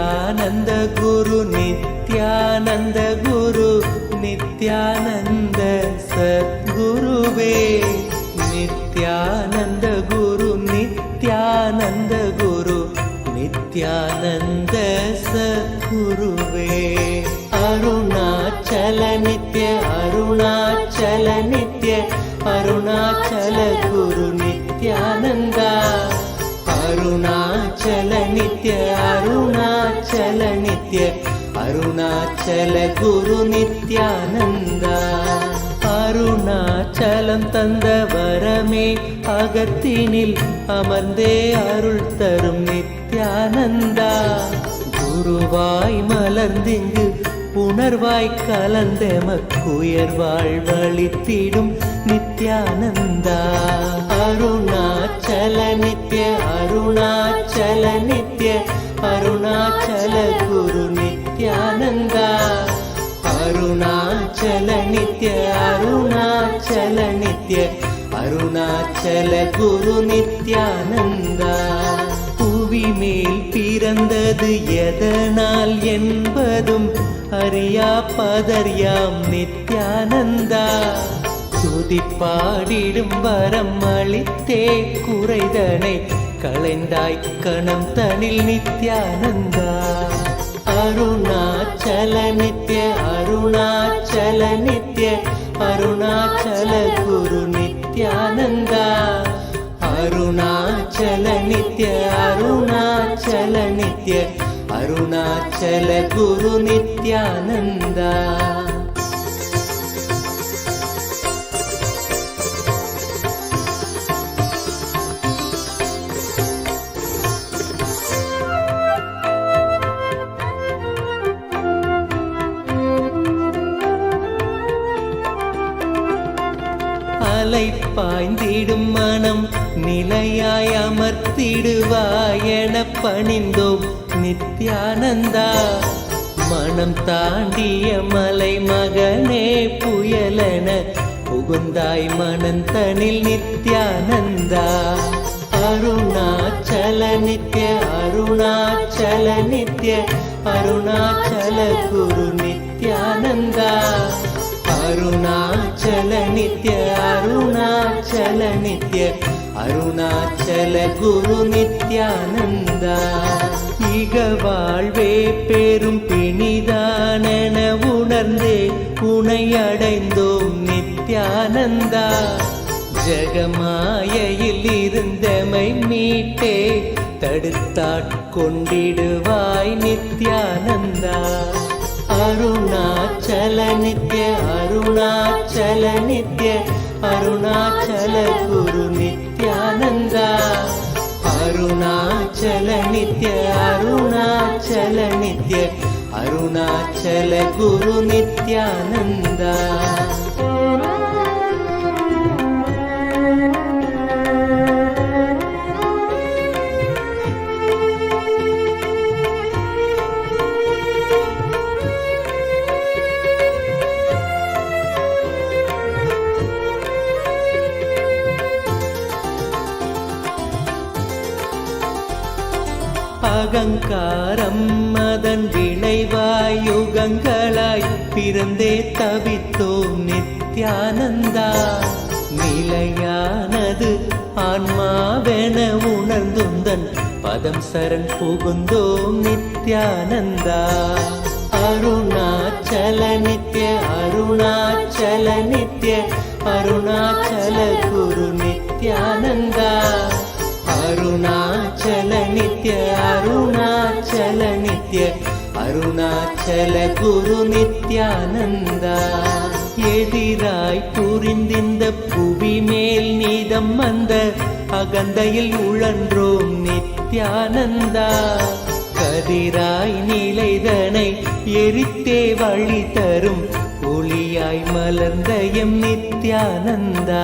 நித்யானந்த குரு நித்யானந்த குரு நித்யானந்த சத்குருவே நித்யானந்த குரு நித்யானந்த குரு நித்யானந்த சத்குருவே அருணாச்சல நித்ய அருணாச்சல நித்ய அருணாச்சல குரு நித்யானந்தா அருணாச்சல நித்ய அருணாச்சல நித்ய அருணாச்சல குரு நித்யானந்தா அருணாச்சலம் தந்த வரமே அகத்தினில் அமர்ந்தே அருள் தரும் நித்யானந்தா குருவாய் மலர்ந்திங்கு உணர்வாய் கலந்தெமக்குயர்வாழ் வழித்திடும் நித்யானந்தா அருணாச்சல நித்ய அருணாச்சல நித்ய அருணாச்சல குரு நித்யானந்தா அருணாச்சல நித்ய அருணாச்சல நித்ய அருணாச்சல குரு நித்யானந்தா புவி மேல் பிறந்தது எதனால் என்பதும் அறியா பதர்யாம் நித்யானந்தா துதிப்பாடிடும் வரம் அளித்தே குறைதனை களைந்தாய் கணம் தனில் நித்யானந்தா அருணாச்சல நித்ய அருணாச்சல நித்ய அருணாச்சல குரு நித்யானந்தா அருணாச்சல நித்ய அருணாச்சல நித்ய அருணாச்சல குரு நித்யானந்தா அலை பாய்ந்திடும் மனம் நிலையாய் அமர்த்திடுவாய் என பணிந்தோம் நித்யானந்தா மனம் தாண்டிய மலை மகனே புயலென புகுந்தாய் மனந்தனில் நித்யானந்தா அருணாச்சல நித்ய அருணாச்சல நித்ய அருணாச்சல குரு நித்யானந்தா அருணாச்சல நித்ய அருணாச்சல நித்ய அருணாச்சல குரு நித்யானந்தா இக வாழ்வே பெரும் பிணிதானென உணர்ந்தே உனை அடைந்தோம் நித்யானந்தா ஜகமாயையில் இருந்தமை மீட்டே தடுத்தாட்கொண்டிடுவாய் நித்யானந்தா அருணாச்சல நித்ய அருணாச்சல நித்ய அருணாச்சல குரு நித்யானந்தா அருணாச்சல நித்ய அருணாச்சல நித்ய அருணாச்சல குரு நித்யானந்தா அகங்காரம் அதன் விளைவாய் யுகங்களாய் பிறந்தே தவித்தோம் நித்யானந்தா நிலையானது ஆன்மாவென உணர்ந்துந்தன் பதம் சரண் புகுந்தோம் நித்யானந்தா அருணாச்சல நித்ய அருணாச்சல நித்ய அருணாச்சல குரு நித்யானந்தா அருணாச்சல நித்ய அருணாச்சல நித்ய அருணாச்சல குரு நித்யானந்தா எதிராய் புரிந்திந்த புவி மேல் நீதம் வந்த அகந்தையில் உழன்றோம் நித்யானந்தா கதிராய் நிலைதனை எரித்தே வழி தரும் ஒளியாய் மலர்ந்த எம் நித்யானந்தா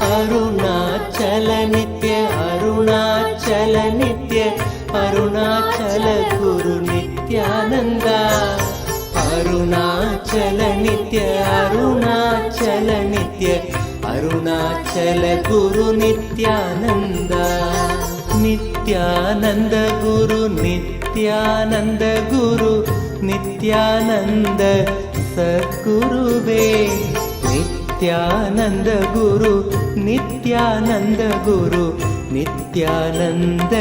அருணாச்சல நித்ய அருணாச்சல நித்ய அருணாச்சல குரு நித்யானந்தா அருணாச்சல நித்ய அருணாச்சல நித்ய அருணாச்சல குரு நித்யானந்தா நித்யானந்த குரு நித்ய நித்யானந்த குரு நித்யானந்த சத்குருவே. நித்யானந்த குரு நித்யானந்த குரு நித்யானந்த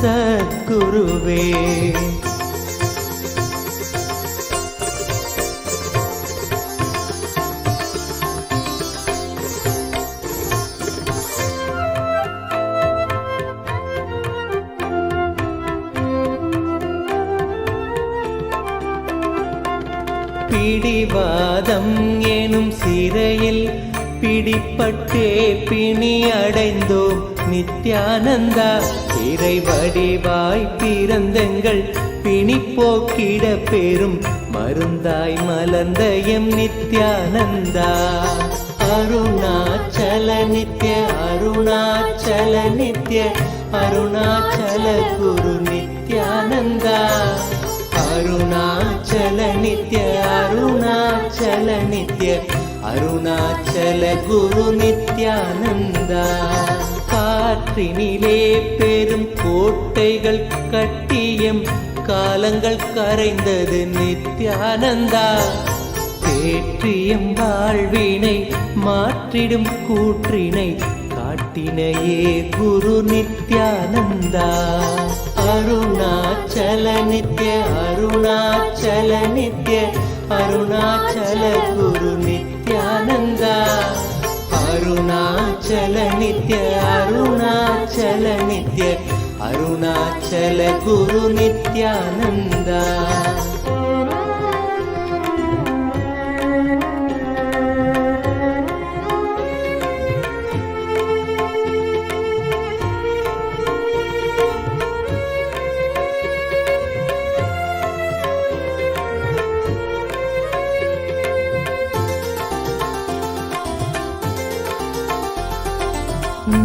சத்குருவே. பிடிவாதம் எனும் சிறையில் பிடிப்பட்டே பிணி அடைந்தோம் நித்யானந்தா. இறை வடிவாய் பிறந்தங்கள் பிணி போக்கிட பெரும் மருந்தாய் மலர்ந்த எம் நித்யானந்தா. அருணாச்சல நித்ய அருணாச்சல நித்ய அருணாச்சல குரு நித்யானந்தா. அருணாச்சல நித்ய அருணாச்சல நித்ய அருணாச்சல குரு நித்யானந்தா. காற்றினிலே பெரும் கோட்டைகள் கட்டியம் காலங்கள் கரைந்தது நித்யானந்தா. தேற்றியம் வாழ்வினை மாற்றிடும் கூற்றினை காட்டினையே குரு நித்யானந்தா. அருணாச்சல நித்ய அருணாச்சல நித்ய அருணாச்சல குரு நித்யானந்தா. அருணாச்சல நித்ய அருணாச்சல நித்ய அருணாச்சல குரு நித்யானந்தா.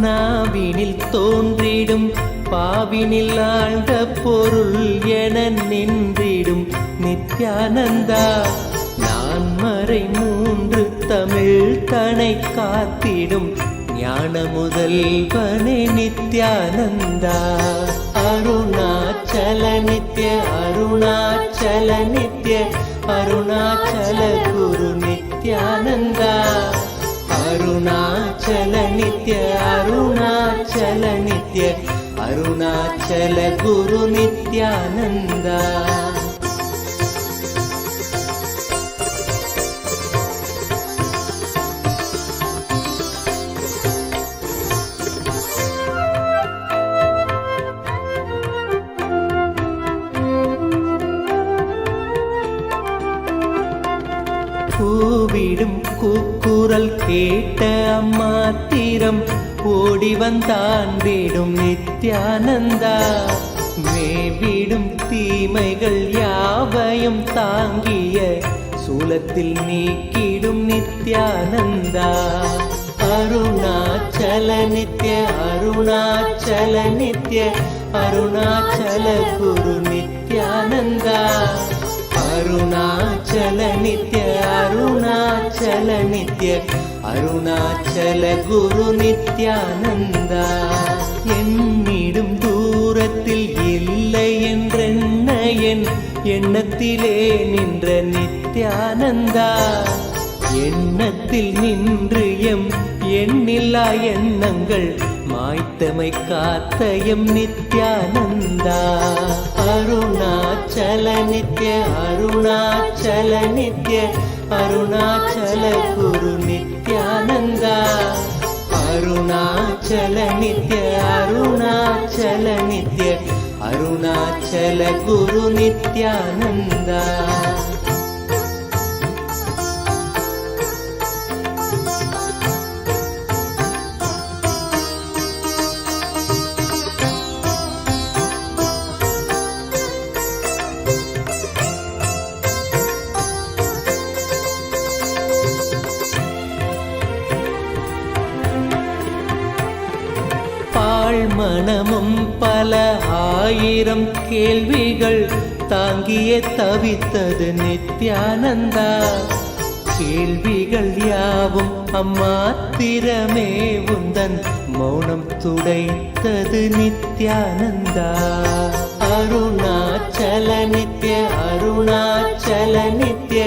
நாவினில் தோன்றிடும் பாவினில் ஆழ்ந்த பொருள் என நின்றிடும் நித்யானந்தா. நான் மறை மூன்று தமிழ் தனை காத்திடும் ஞான முதல்வனே நித்யானந்தா. அருணாச்சல நித்ய அருணாச்சல நித்ய அருணாச்சல குரு நித்யானந்தா. அருணாச்சல நித்ய அருணாச்சல நித்ய அருணாச்சல குரு நித்யானந்தா. கூவிடும் கூக்குரல் கேட்ட அம்மாத்திரம் ஓடி வந்தாண்டிடும் நித்யானந்தா. மேவிடும் தீமைகள் யாவையும் தாங்கிய சூலத்தில் நீக்கிடும் நித்யானந்தா. அருணாச்சல நித்ய அருணாச்சல நித்ய அருணாச்சல குரு நித்யானந்தா. அருணாச்சல நித்ய அருணாச்சல நித்ய அருணாச்சல குரு நித்யானந்தா. என்னிடும் தூரத்தில் இல்லை என்றென்ன என் எண்ணத்திலே நின்ற நித்யானந்தா. எண்ணத்தில் நின்று எம் எண்ணில்லா எண்ணங்கள் மாய்த்தமை காத்த எம் நித்யானந்தா. அருணாச்சல நித்ய அருணாச்சல நித்ய அருணாச்சல குரு நித்யானந்தா. அருணாச்சல நித்ய அருணாச்சல நித்ய அருணாச்சல குரு நித்யானந்தா. மனமும் பல ஆயிரம் கேள்விகள் தாங்கிய தவித்தது நித்யானந்தா. கேள்விகள் யாவும் அம்மாத்திரமே உந்தன் மௌனம் துடைத்தது நித்யானந்தா. அருணாச்சல நித்ய அருணாச்சல நித்ய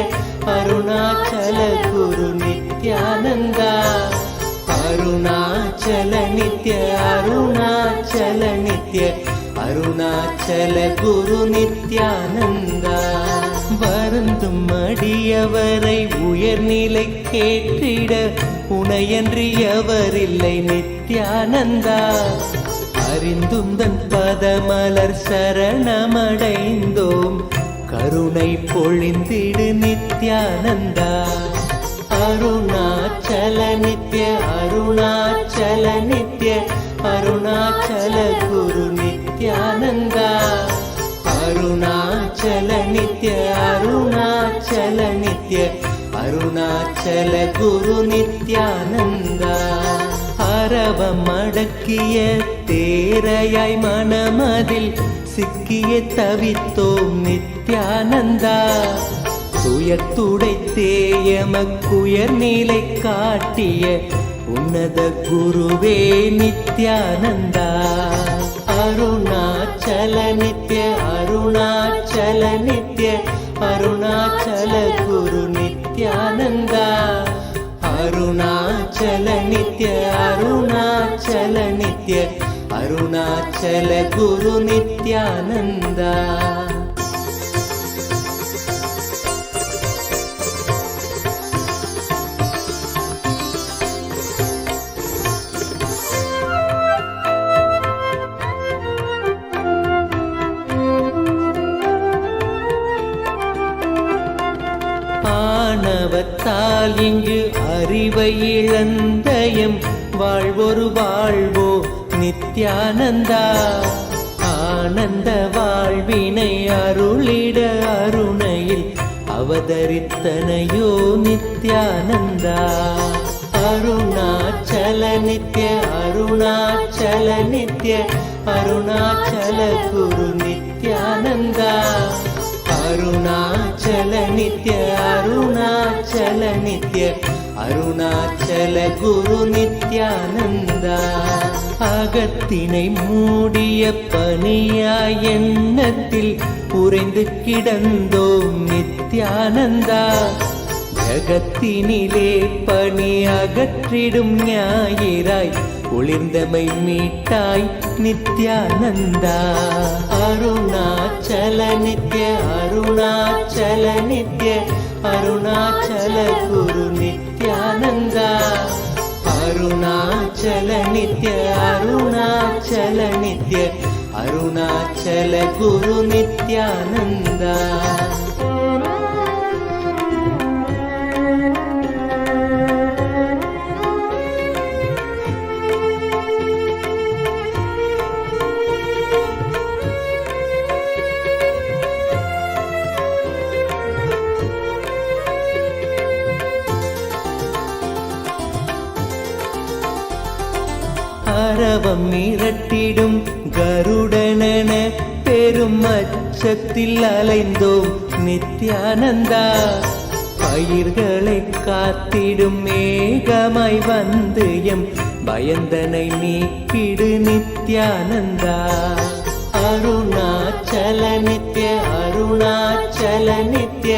அருணாச்சல குரு நித்யானந்தா அருணாச்சல நித்ய அருணாச்சல நித்ய அருணாச்சல குரு நித்யானந்தா வருந்தும் அடியவரை உயர்நிலை கேட்டிட உனையன்றி எவரில்லை நித்யானந்தா அறிந்தும் தன் பதமலர் சரணமடைந்தோம் கருணை பொழிந்திடு நித்யானந்தா அருணாச்சல நித்ய அருணாச்சல நித்ய அருணாச்சல குரு நித்யானந்தா அருணாச்சல நித்ய அருணாச்சல நித்ய அருணாச்சல குரு நித்யானந்தா அரவம் அடக்கிய தேரையாய் மனமதில் சிக்கிய தவித்தோம் நித்யானந்தா துயத்துடை தேயமக்குயர் நிலை காட்டிய உன்னத குருவே நித்யானந்தா அருணாச்சல நித்ய அருணாச்சல நித்ய அருணாச்சல குரு நித்யானந்தா அருணாச்சல நித்ய அருணாச்சல நித்ய அருணாச்சல குரு நித்யானந்தா ஆணவத்தால் இங்கு அறிவை இழந்தயம் வாழ்வொரு வாழ்வோ நித்யானந்தா ஆனந்த வாழ்வினை அருளிட அருணையில் அவதரித்தனையோ நித்யானந்தா அருணாச்சல நித்ய அருணாச்சல நித்ய அருணாச்சல குரு நித்யானந்தா அருணாச்சல நித்ய அருணாச்சல நித்ய அருணாச்சல குரு நித்யானந்தா அகத்தினை மூடிய பனியாய் எண்ணத்தில் உறைந்து கிடந்தோம் நித்யானந்தா ஜகத்தினிலே பனி அகற்றிடும் ஞாயிறாய் ஒளிர்ந்தமை மீட்டாய் நித்யானந்தா அருணாச்சல நித்ய அருணாச்சல நித்ய அருணாச்சல குரு நித்யானந்தா அருணாச்சல நித்ய அருணாச்சல நித்ய அருணாச்சல குரு நித்யானந்தா அரவம் மிரட்டிடும் கருடனென பெரும் அச்சத்தில் அலைந்தோம் நித்யானந்தா பயிர்களை காத்திடும் மேகமாய் வந்து எம் பயந்தனை நீக்கிடு நித்யானந்தா அருணாச்சல நித்ய அருணாச்சல நித்ய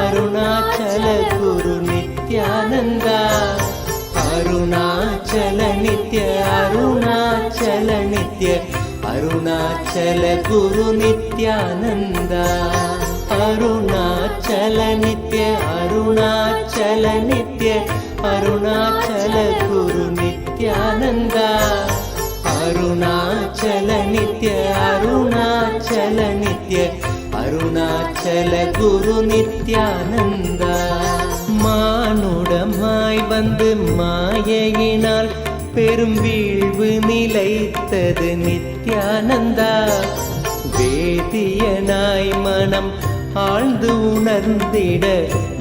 அருணாச்சல குரு நித்யானந்தா அருணாச்சல நித்ய அருணாச்சல நித்ய அருணாச்சல குரு நித்யானந்தா அருணாச்சல நித்ய அருணாச்சல நித்ய அருணாச்சல குரு நித்யானந்தா அருணாச்சல நித்ய அருணாச்சல நித்ய அருணாச்சல குரு நித்யானந்தா மானுடமாய் வந்து மாயையினால் பெரும் வீழ்வு நிலைத்தது நித்யானந்தா வேதியனாய் மனம் ஆழ்ந்து உணர்ந்திட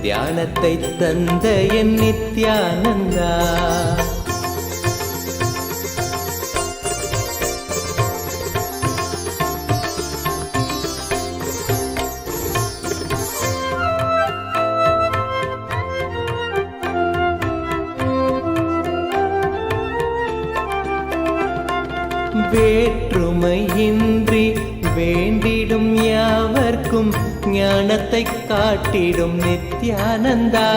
தியானத்தை தந்த என் நித்யானந்தா வேற்றுமையின்றி வேண்டி ஞானத்தை காட்டிடும் நித்யானந்தா.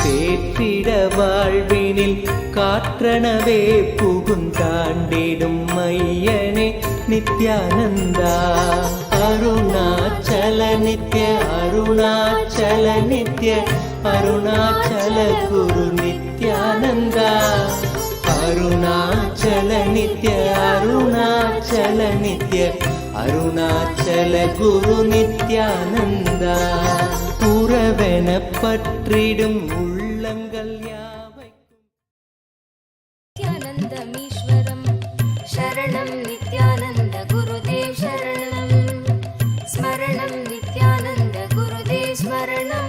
தேற்றிட வாழ்வினில் காற்றனவே புகுந்தாண்டிடும் மையனே நித்யானந்தா. அருணாச்சல நித்ய அருணாச்சல நித்ய அருணாச்சல குரு நித்யானந்தா. அருணாச்சல நித்ய அருணாச்சல நித்ய அருணாச்சல குரு நித்யானந்தா. உறவென பற்றிடும் உள்ளங்கள் யாவைக்கும் नित्यानन्दमीश्वरं शरणं नित्यानन्द गुरुदेव शरणं स्मरणं नित्यानन्द गुरुदेव स्मरणं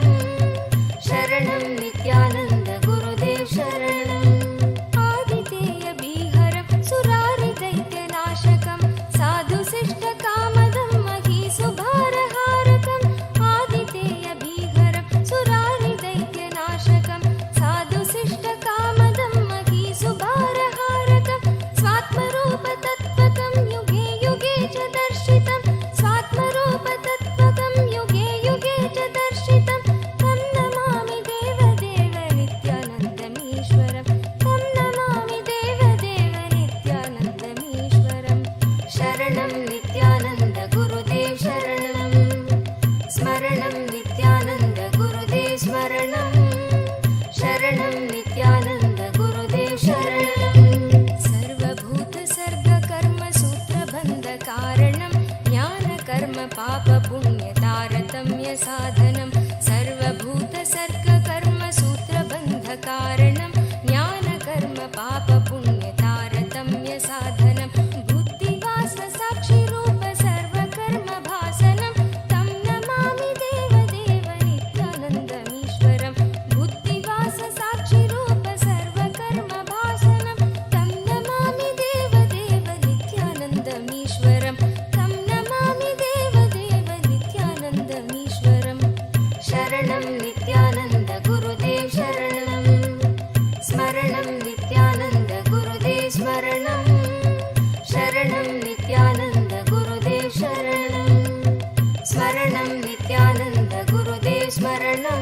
शरणं नित्यानन्द गुरुदेव शरणम् आदितेय बीहरं सुरारि दैत्यनाशकं साधु शिष्ट कामदं महीसुभारहारकम् आदितेय बीहरं सुरारि दैत्यनाशकं साधु शिष्ट कामदं महीसुभारहारकं स्वात्मरूप तत्त्वतं युगे युगे च दर्शितं स्वात्मरूप तत्त्वतं युगे युगे च दर्शितं तं नमामि देवदेव नित्यानन्दमीश्वरं तं नमामि देवदेव नित्यानन्दमीश्वरं शरणं नित्यानन्द गुरुदेव शरणं स्मरणं नित्यानन्द गुरुदेव स्मरणं शरणं नित्यानन्द गुरुदेव शरणं सर्वभूत सर्ग कर्म सूत्रबन्ध कारणं ज्ञान कर्म पाप पुण्य तारतम्य साधनं सर्वभूत सर्ग कर्म सूत्रबन्ध कारणं ज्ञान कर्म पाप पुण्य तारतम्य साधनं बुद्धिवास साक्षि रूप सर्वकर्म भासनं तं नमामि देवदेव नित्यानन्दमीश्वरं बुद्धिवास साक्षि रूप सर्वकर्म भासनं तं नमामि देवदेव नित्यानन्दमीश्वरं तं नमामि देवदेव नित्यानन्दमीश्वरं शरणं नित्यानन्द गुरुदेव शरणं स्मरणं नित्यानन्द गुरुदेव स्मरणं शरणं नित्यानन्द गुरुदेव शरणं स्मरणं नित्यानन्द गुरुदेव स्मरणं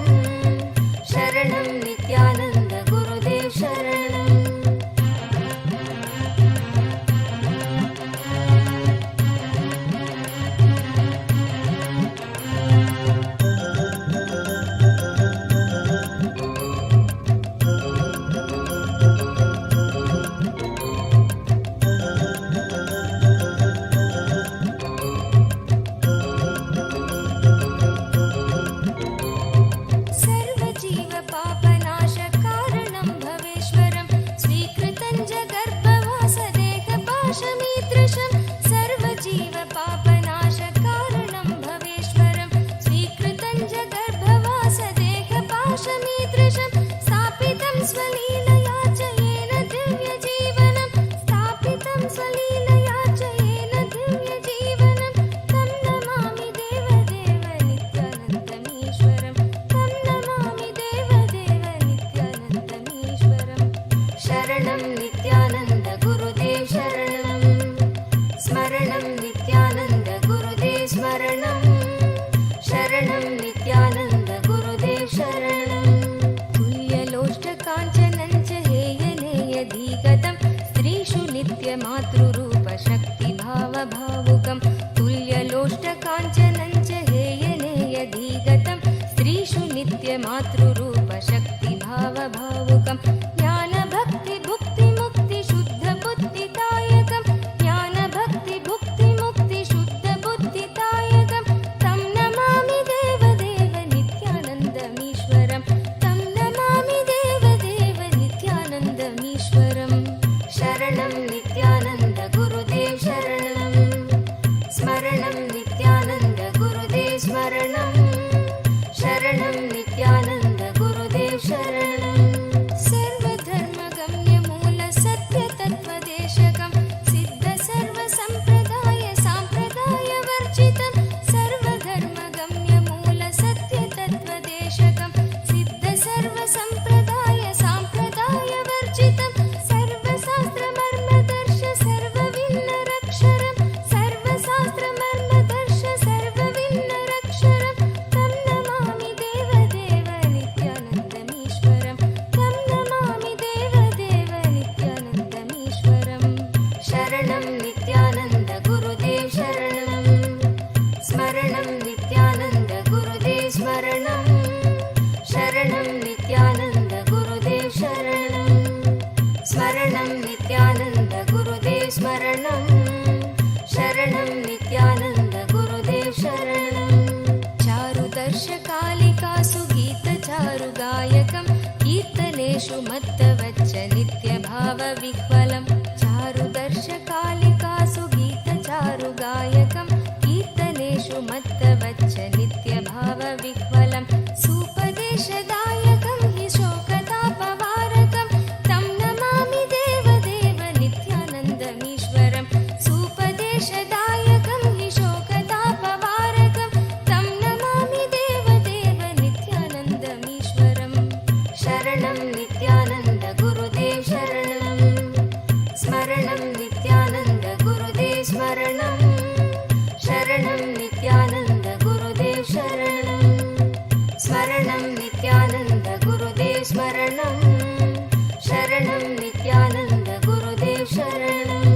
शरणं नित्यानन्द गुरुदेव शरणम् सर्वजीव पापनाश कारणं भवेश्वरं स्वीकृतं च गर्भवासदेहपाशमीदृशं सर्वजीव पापनाश कारणं भवेश्वरं स्वीकृतं च गर्भवासदेहपाशमीदृशं स्थापितं स्वलीलया च येन दिव्यजीवनं स्थापितं स्वलीलया च येन दिव्यजीवनं तं नमामि देवदेव नित्यानन्दमीश्वरं तं नमामि देवदेव नित्यानन्दमीश्वरं शरणं नित्यानन्द गुरुदेव शरणं स्मरणं नित्यानन्द गुरुदेव स्मरणं शरणं नित्यानन्द गुरुदेव शरणं तुल्यलोष्टकाञ्चनं च हेयनेयधीगतं स्त्रीषु नित्यमातृरूप शक्तिभावभावुकं तुल्यलोष्टकाञ्चनं च हेयनेयधीगतं स्त्रीषु नित्यमातृरूप शक्तिभावभावुकं ज्ञानभक्ति भुक्ति मुक्ति शुद्ध बुद्धिदायकं ज्ञानभक्ति भुक्ति मुक्ति शुद्ध बुद्धिदायकं तं नमामि देवदेव नित्यानन्दमीश्वरं तं नमामि देवदेव नित्यानन्दमीश्वरं शरणं नित्यानन्द गुरुदेव शरणं स्मरणं नित्यानन्द गुरुदेव स्मरणं शरणं नित्यानन्द गुरुदेव शरणं सर्वधर्मगम्यमूल सत्यतत्त्वदेशकं सिद्ध सर्वसम्प्रदाय साम्प्रदायवर्जितं सर्वधर्मगम्यमूल सत्यतत्त्वदेशकं सिद्ध सर्वसम्प्रदाय साम्प्रदायवर्जितं सर्वशास्त्रमर्मदर्श सर्वविन्नरक्षरं सर्वशास्त्रमर्मदर्श नित्यानन्द गुरुदेव शरणम् चारुदर्शकालिकासु गीतचारुगायकं कीर्तनेषु मत्तवच्च नित्यभावविह्वलम् चारुदर्शकालिकासु गीतचारुगायकं कीर्तनेषु मत्तवच्च नित्यभावविह्वलम् सूपदेशदायकं हि शोकतापवारकं तं नमामि देवदेव नित्यानन्दमीश्वरम् सूपदेशदायकं हि शोकतापवारकं तं नमामि देवदेव नित्यानन्दमीश्वरम् शरणं नित्यानन्द गुरुदेव शरणम् स्मरणं नित्यानन्द गुरुदेव स्मरणम् शरणं नित्यानन्द गुरुदेव शरणम् स्मरणं नित्यानन्द गुरुदेव स्मरणम् शरणं नित्यानन्द गुरुदेव शरणम्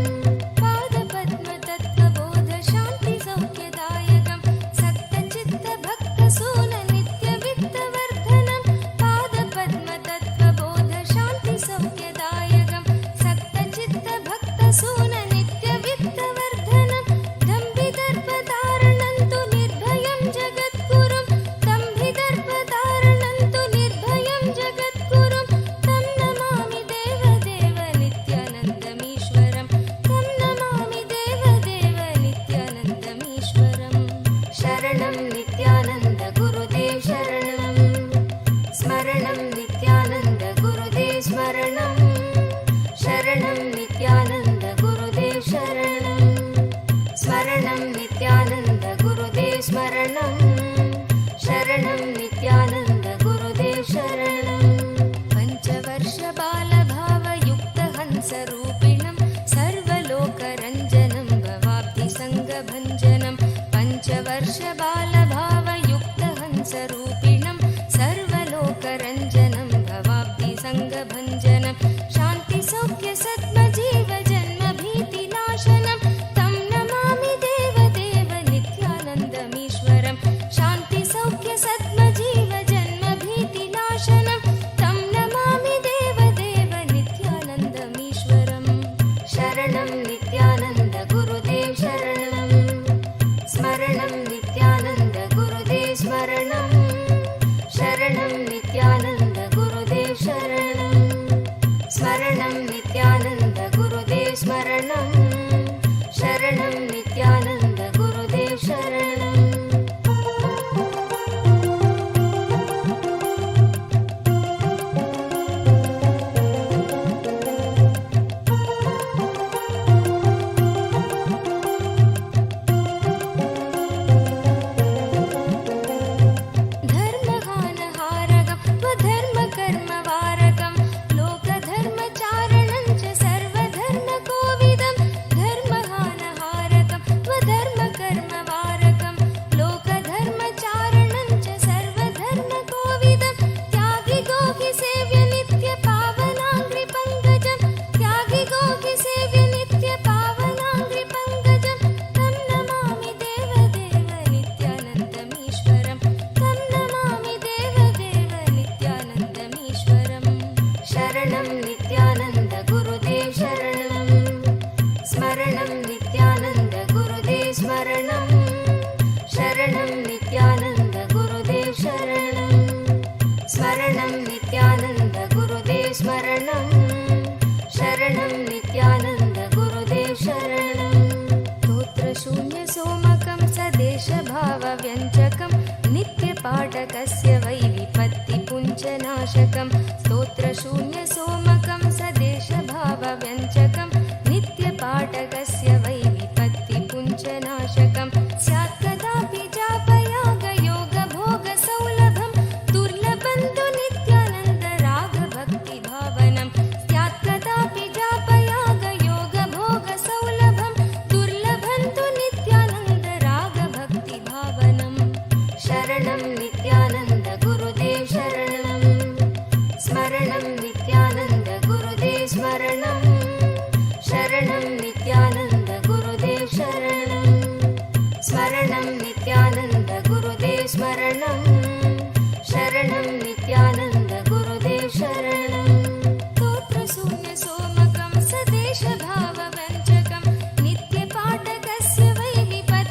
पादपद्मतत्त्वबोध शान्ति सौख्यदायकं सक्तचित्तभक्तसून नित्यवित्तवर्धनं पादपद्मतत्त्वबोध शान्ति सौख्यदायकं सक्तचित्तभक्तसून नित्यवित्तवर्धनं दम्भिदर्पधारणं तु निर्भयं जगद्गुरुं दम्भिदर्पधारणं तु निर्भयं जगद्गुरुं तं नमामि देवदेव नित्यानन्दमीश्वरं तं नमामि देवदेव नित्यानन्दमीश्वरम् शरणं नित्यानन्द गुरुदेव शरणम् स्मरणं नित्यानन्द गुरुदेव स्मरणम् शरणं नित्यानन्द गुरुदेव शरणम् स्मरणं नित्यानन्द गुरुदेव स्मरणम् शरणं नित्यानन्द गुरुदेव शरणम् पञ्चवर्षबालभावयुक्तहंसरूपिणं सर्वलोकरञ्जनं भवाब्धिसङ्गभञ्जनं पञ्चवर्षबालभावयुक्तहंसरूपिणं सर्वलोकरञ्जनं भवाब्धिसङ्गभञ्जनं शान्तिसौख्यसद्मजीवजन्मभीतिनाशनं तं नमामि देवदेव नित्यानन्दमीश्वरं शान्तिसौख्यसद्मजीवजन्मभीतिनाशनं तं नमामि देवदेव नित्यानन्दमीश्वरम् शरणं नित्यानन्द गुरुदेव शरणम् स्मरणं नित्यानन्द गुरुदेव स्मरणम् शरणं नित्यानन्द गुरुदेव शरणम् स्मरणं नित्यानन्द गुरुदेव स्मरणम् शरणं नित्यानन्द गुरुदेव शरणम् धर्महानहारकं स्वधर्मकर्मवारकं लोकधर्मचारणं च सर्वधर्मकोविदं धर्महानहारकं स्वधर्मकर्मवारकं लोकधर्मचारणं च सर्वधर्मकोविदं त्यागिगोहि सेव्य नित्यपावनाङ्घ्रिपङ्कजं त्यागिगोहि सेव्य नित्यपावनाङ्घ्रिपङ्कजं तं नमामि देवदेव नित्यानन्दमीश्वरं तं नमामि देवदेव नित्यानन्दमीश्वरम् शरणं नित्यानन्द गुरुदेव शरणम् स्मरणं नित्यानन्द गुरुदेव स्मरणम् शरणं नित्यानन्द गुरुदेव शरणम् स्मरणं नित्यानन्द गुरुदेव स्मरणम् शरणं नित्यानन्द गुरुदेव शरणम् स्तोत्रशून्यसोमकं सदेशभावव्यञ्जकं नित्यपाठकस्य वै विपत्तिपुञ्जनाशकं स्तोत्रशून्यसोमकं सदेशभावव्यञ्जकं नित्यपाठकस्य वै विपत्तिपुञ्जनाशकं स्यात् कदापि जापयागयोगभोगसौलभं दुर्लभं तु नित्यानन्द रागभक्तिभावनं स्यात् कदापि जापयागयोगभोगसौलभं दुर्लभं तु नित्यानन्द रागभक्तिभावनं शरणं नित्यानन्द गुरुदेव शरणम् स्मरणं नित्यानन्द गुरुदेव स्मरणम् शरणं नित्यानन्द गुरुदेव शरणम् स्मरणं नित्यानन्द गुरुदेव स्मरणम् शरणं नित्यानन्द गुरुदेव शरणम् स्तोत्रशून्यसोमकं सदेशभावव्यञ्जकं नित्यपाठकस्य वै विपत्तिपुञ्जनाशकं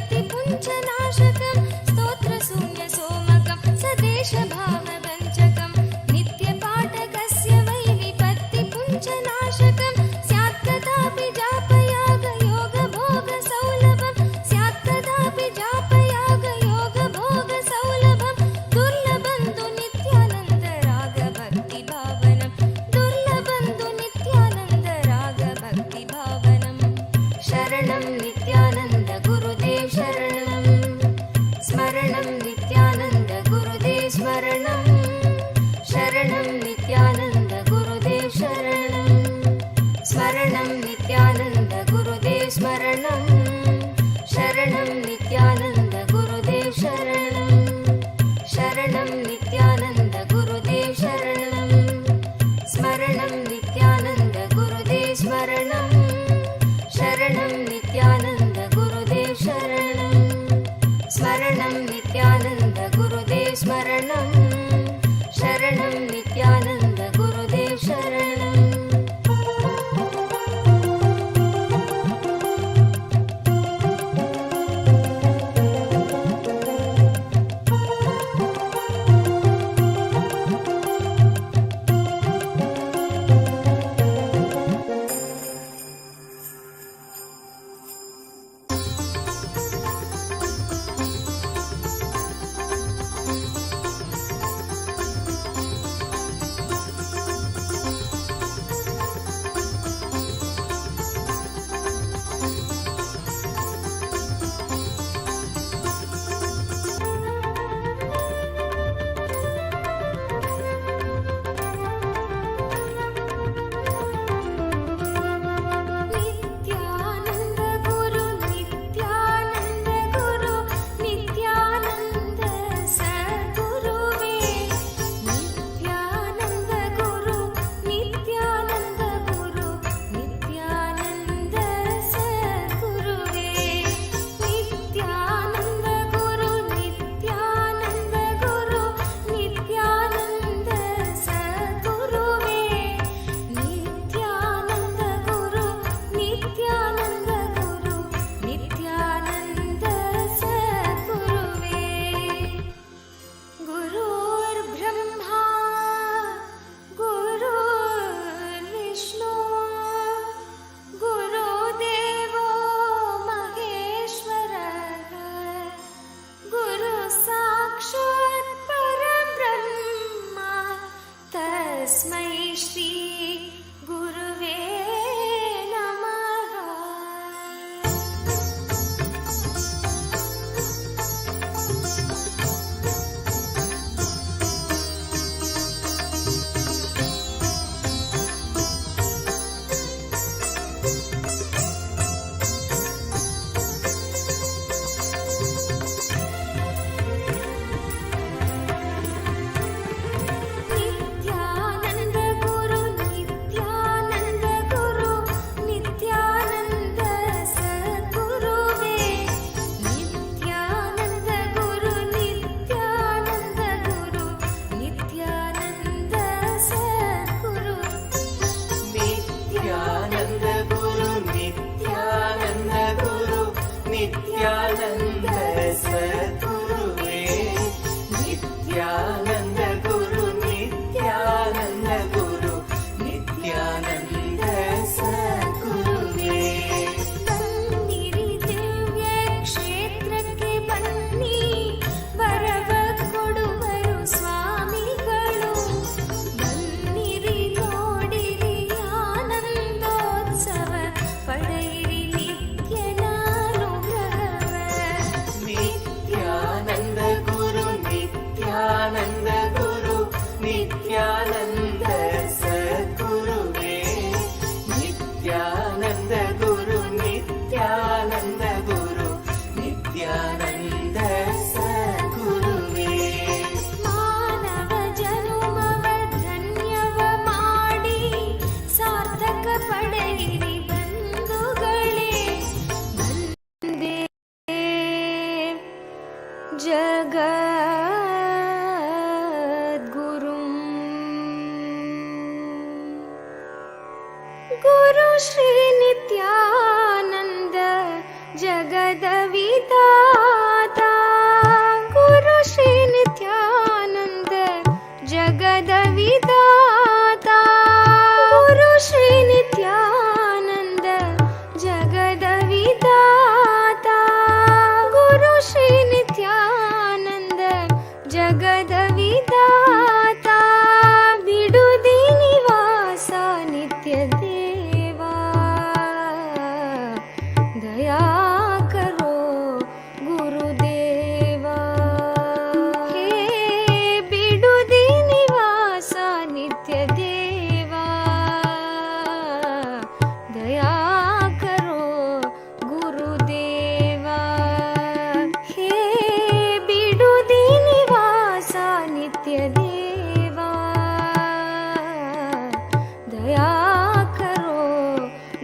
ನಿತ್ಯಾನಂದ ಸದ್ಗುರುವೇ ನಿತ್ಯಾನಂದ ಗುರು ನಿತ್ಯಾನಂದ ಗುರು ನಿತ್ಯಾನಂದ ಸದ್ಗುರುವೇ ಬನ್ನಿರಿ ದಿವ್ಯ ಕ್ಷೇತ್ರಕ್ಕೆ ಬನ್ನಿ ವರವ ಕೊಡುವರು ಸ್ವಾಮಿಗಳು ಬನ್ನಿರಿ ನೋಡಿರಿ ಆನಂದೋತ್ಸವ ಪಡೆಯಿರಿ ನಿತ್ಯನಾನುಗ್ರಹವ ನಿತ್ಯಾನಂದ ಗುರು ನಿತ್ಯಾನಂದ ಗುರು ನಿತ್ಯಾನಂದ ಸದ್ಗುರುವೇ ನಿತ್ಯಾನಂದ ಗುರು ನಿತ್ಯಾನಂದ ಗುರು ನಿತ್ಯಾನಂದ ಸದ್ಗುರುವೇ ಮಾನವ ಜನುಮವ ಧನ್ಯವ ಮಾಡಿ ಸಾರ್ಥಕ ಪಡೆಯಿರಿ ಬಂಧುಗಳೇ ಬಂದೇ ಜಗದ್ಗುರುಂ ಗುರು ಶ್ರೀ ನಿತ್ಯಾನಂದ ಜಗದವಿದಾತ ಗುರು ಶ್ರೀ ನಿತ್ಯಾನಂದ ಜಗದವಿದಾತ ಗುರು ಶ್ರೀ ನಿತ್ಯಾನಂದ ಜಗದವಿದಾತ ಗುರು ಶ್ರೀ ನಿತ್ಯಾನಂದ ಜಗದವಿದಾತ ಬಿಡುದಿ ನಿವಾಸ ನಿತ್ಯ ದೇವಾ ದಯಾ ಕರೋ ಗುರುದೇವಾ ಹೇ ಬಿಡುದಿ ನಿವಾಸ ನಿತ್ಯ ದೇವಾ ದಯಾ ಕರೋ ಗುರುದೇವಾ ಹೇ ಬಿಡುದಿ ನಿವಾಸ ನಿತ್ಯ ದೇವಾ ದಯಾ ಕರೋ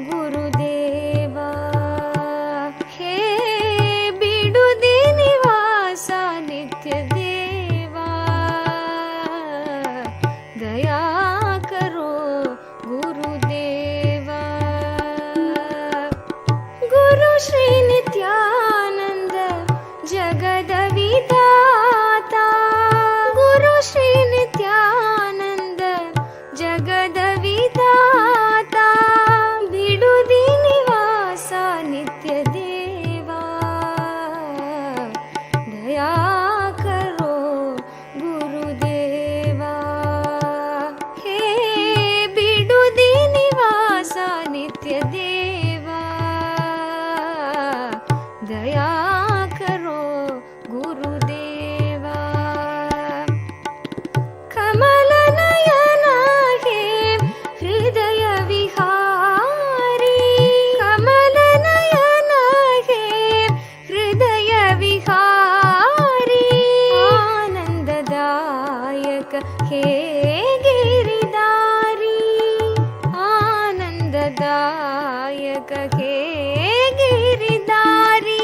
ಗುರುದೇವಾ ಹೇ ಬಿಡುದಿ ನಿವಾಸ ನಿತ್ಯ ದೇವಾ ದಯಾ ಕರೋ ಗುರುದೇವಾ ಗುರು ಶ್ರೀ ನಿತ್ಯಾನಂದ ಜಗದವಿದಾತ ಗುರು ಶ್ರೀ ನಿತ್ಯಾನಂದ ಜಗದವಿದಾತ ಬಿಡುದಿ ನಿವಾಸ ನಿತ್ಯ ದೇವಾ ದಯಾ ಕರೋ ಗುರುದೇವಾ ಹೇ ಬಿಡುದಿ ನಿವಾಸ ನಿತ್ಯ ದೇವಾ ದಯಾ ಕರೋ ಗುರುದೇವಾ ಕಮಲ ನಯನ ಹೇ ಹೃದಯ ವಿಹಾರಿ ಕಮಲ ನಯನ ಹೇ ಹೃದಯ ವಿಹಾರಿ ಆನಂದದಾಯಕ ಹೇ ಗಿರಿದಾರಿ ಆನಂದದಾಯಕ ಹೇ ಗಿರಿದಾರಿ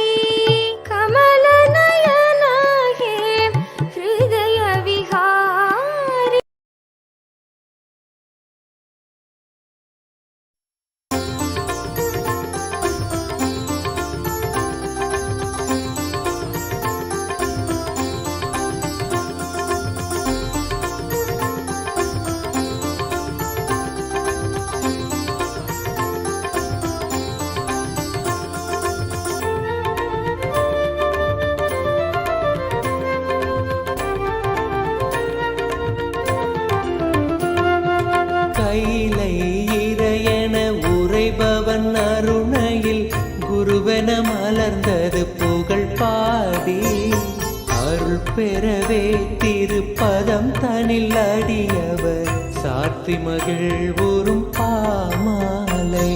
ಕಮಲ ನಯನ ಹೇ ಹೃದಯ ವಿಹಾರಿ கைலை இறையென உரைபவன் அருணையில் குருவென மலர்ந்தது புகழ் பாடி அருள் பெறவே திருப்பதம் தனில் அடியவர் சாற்றி மகிழ்வுறும் பாமாலை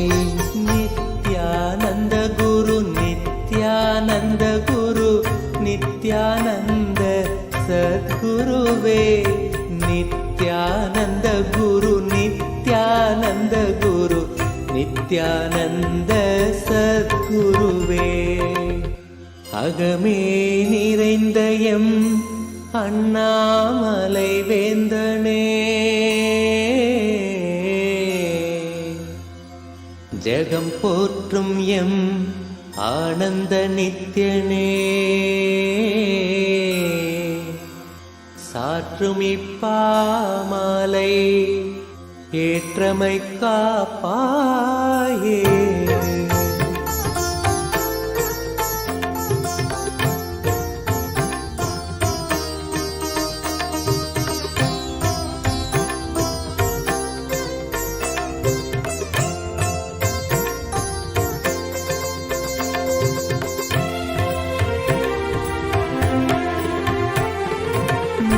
நித்யானந்த குரு நித்யானந்த குரு நித்யானந்த சத்குருவே நித்யானந்த குரு நித்யானந்த குரு நித்யானந்த சத்குருவே அகமே நிறைந்த எம் அண்ணாமலை வேந்தனே ஜெகம் போற்றும் எம் ஆனந்த நித்யனே சாற்றும் இப்பாமாலை ஏற்றமை காப்பாயே.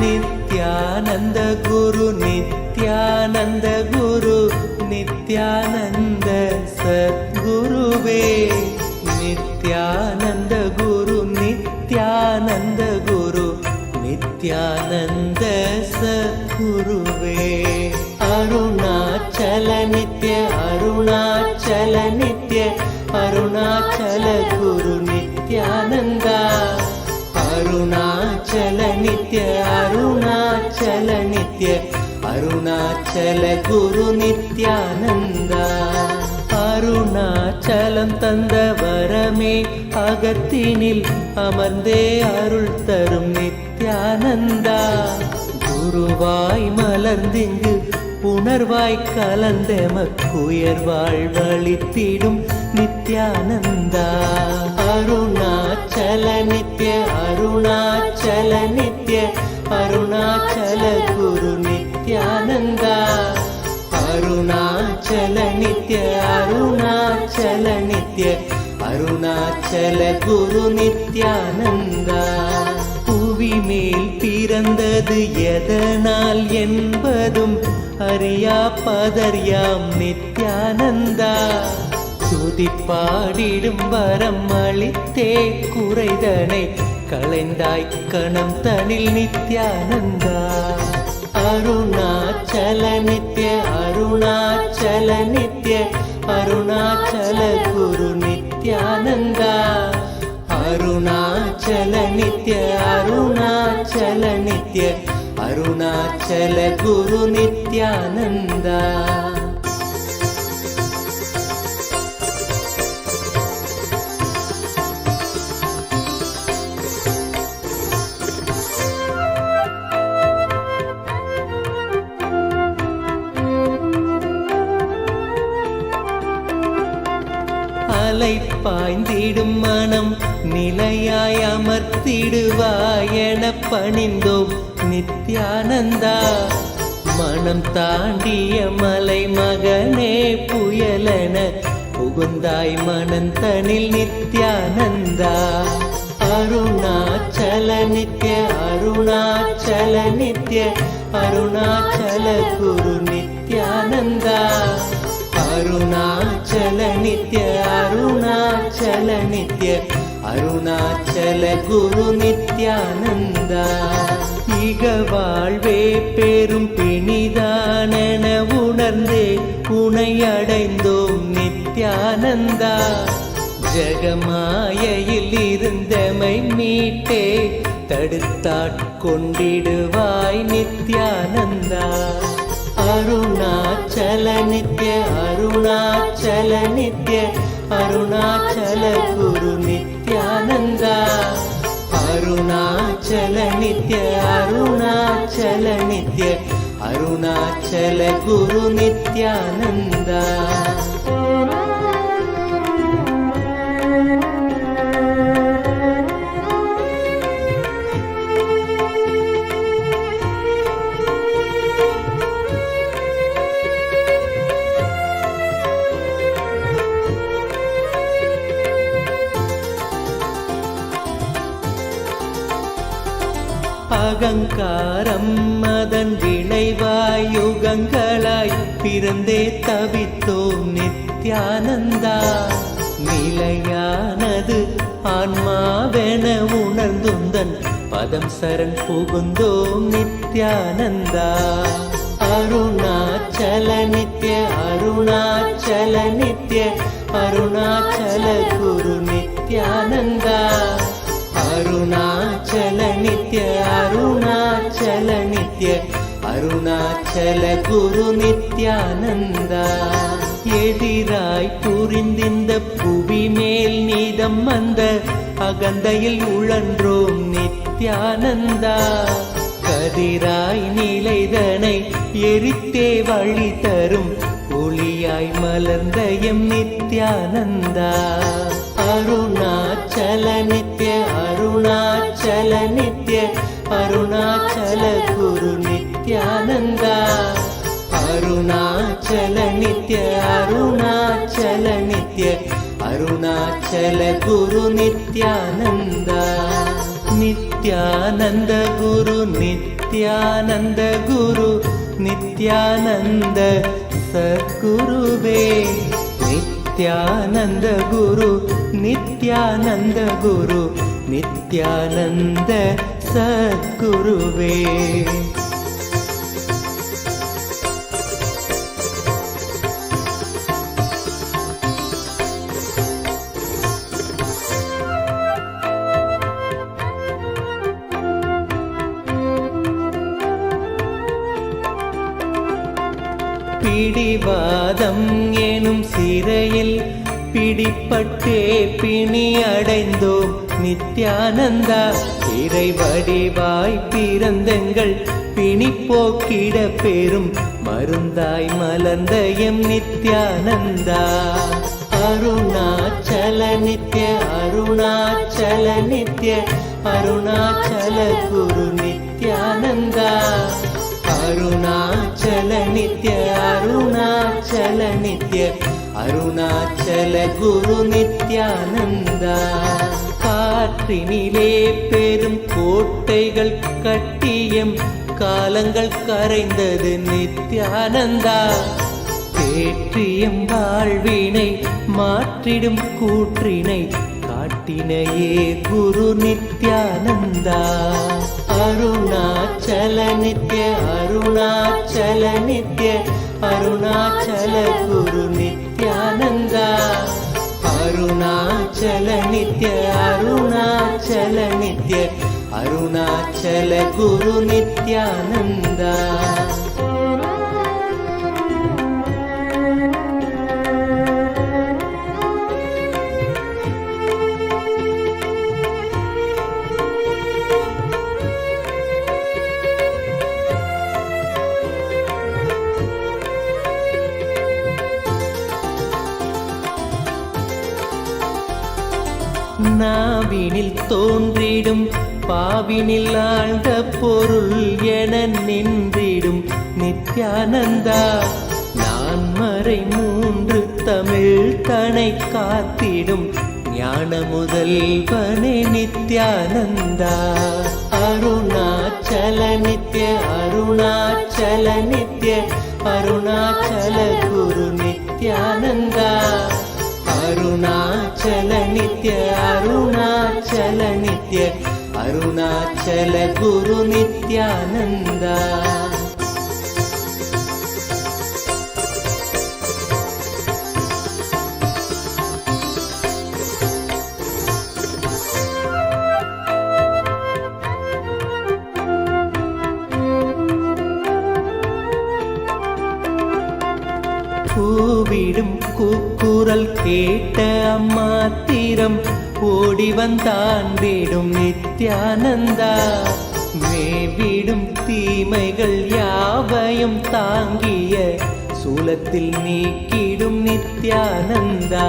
நித்யானந்த குரு நித்யானந்த குரு நித்யானந்த சத்குருவே. நித்யானந்த குரு நித்யானந்த குரு நித்யானந்த சத்குருவே. அருணாச்சல நித்ய அருணாச்சல நித்ய அருணாச்சல குரு நித்யானந்தா. அருணாச்சல நித்ய அருணாச்சல நித்ய அருணாச்சல குரு நித்யானந்தா. அருணாச்சலம் தந்த வரமே அகத்தினில் அமர்ந்தே அருள் தரும் நித்யானந்தா. குருவாய் மலர்ந்திங்கு உணர்வாய் கலந்தெமக்குயர்வாழ் வழித்திடும் நித்யானந்தா. அருணாச்சல நித்ய அருணாச்சல நித்ய அருணாச்சல குரு நித்யானந்தா. அருணாச்சல நித்ய அருணாச்சல நித்ய அருணாச்சல குரு நித்யானந்தா. புவி மேல் பிறந்தது எதனால் என்பதும் அறியா பதர்யாம் நித்யானந்தா. துதிப்பாடிடும் வரம் அளித்தே குறைதனை களைந்தாய் கணம் தனில் நித்யானந்தா. அருணாச்சல நித்ய அருணாச்சல நித்ய அருணாச்சல குரு நித்யானந்தா. அருணாச்சல நித்ய அருணாச்சல நித்ய அருணாச்சல குரு நித்யானந்தா. அலை பாய்ந்திடும் மனம் நிலையாய் அமர்த்திடுவாய் என பணிந்தோம் நித்யானந்தா. மனம் தாண்டிய மலை மகனே புயலென புகுந்தாய் மனந்தனில் நித்யானந்தா. அருணாச்சல நித்ய அருணாச்சல நித்ய அருணாச்சல குரு நித்யானந்தா. அருணாச்சல நித்ய அருணாச்சல நித்ய அருணாச்சல குரு நித்யானந்தா. இக வாழ்வே பெரும் பிணிதானென உணர்ந்தே உனை அடைந்தோம் நித்யானந்தா. ஜகமாயையில் இருந்தமை மீட்டே தடுத்தாட்கொண்டிடுவாய் நித்யானந்தா. அருணாச்சல நித்ய அருணாச்சல நித்ய அருணாச்சல குரு நித்யானந்தா. அருணாச்சல நித்ய அருணாச்சல நித்ய அருணாச்சல குரு நித்யானந்தா. அகங்காரம் அதன் விளைவாய் யுகங்களாய் பிறந்தே தவித்தோம் நித்யானந்தா. நிலையானது ஆன்மாவென உணர்ந்துந்தன் பதம் சரண் புகுந்தோம் நித்யானந்தா. அருணாச்சல நித்ய அருணாச்சல நித்ய அருணாச்சல குரு நித்யானந்தா. அருணாச்சல நித்ய அருணாச்சல நித்ய அருணாச்சல குரு நித்யானந்தா. எதிராய் புரிந்திந்த புவி மேல் நீதம் வந்த அகந்தையில் உழன்றோம் நித்யானந்தா. கதிராய் நிலைதனை எரித்தே வழி தரும் ஒளியாய் மலர்ந்த எம் நித்யானந்தா. அருணாச்சல நித்ய அருணாச்சல நித்ய அருணாச்சல குரு நித்யானந்தா. அருணாச்சல நித்ய அருணாச்சல நித்ய அருணாச்சல குரு நித்யானந்தா. நித்யானந்த குரு நித்யானந்த குரு நித்யானந்த சத்குருவே. நித்யானந்த குரு நித்யானந்த குரு நித்யானந்த சத்குருவே. பிடிவாதம் எனும் சிறையில் பிடிப்பட்டே பிணி அடைந்தோம் நித்யானந்தா. இறை வடிவாய் பிறந்தங்கள் பிணி போக்கிட பெரும் மருந்தாய் மலர்ந்த எம் நித்யானந்தா. அருணாச்சல நித்ய அருணாச்சல நித்ய அருணாச்சல குரு நித்யானந்தா. அருணாச்சல நித்ய அருணாச்சல நித்ய அருணாச்சல குரு நித்யானந்தா. காற்றினிலே பெரும் கோட்டைகள் கட்டியம் காலங்கள் கரைந்தது நித்யானந்தா. தேற்றியம் வாழ்வினை மாற்றிடும் கூற்றினை காட்டினையே குரு நித்யானந்தா. அருணாச்சல நித்ய அருணாச்சல நித்ய அருணாச்சல குரு நித்யானந்தா. அருணாச்சல நித்ய அருணாச்சல நித்ய அருணாச்சல குரு நித்யானந்தா. நாவினில் தோன்றிடும் பாவினில் ஆழ்ந்த பொருள் என நின்றிடும் நித்யானந்தா. நான் மறை மூன்று தமிழ் தனை காத்திடும் ஞான முதல்வனே நித்யானந்தா. அருணாச்சல நித்ய அருணாச்சல நித்ய அருணாச்சல குரு நித்யானந்தா. அருணாச்சல நித்ய அருணாச்சல நித்ய அருணாச்சல குரு நித்யானந்தா. கூவிடும் கூக்குரல் கேட்ட அம்மாத்திரம் ஓடி வந்தாண்டிடும் நித்யானந்தா. மேவிடும் தீமைகள் யாவையும் தாங்கிய சூலத்தில் நீக்கிடும் நித்யானந்தா.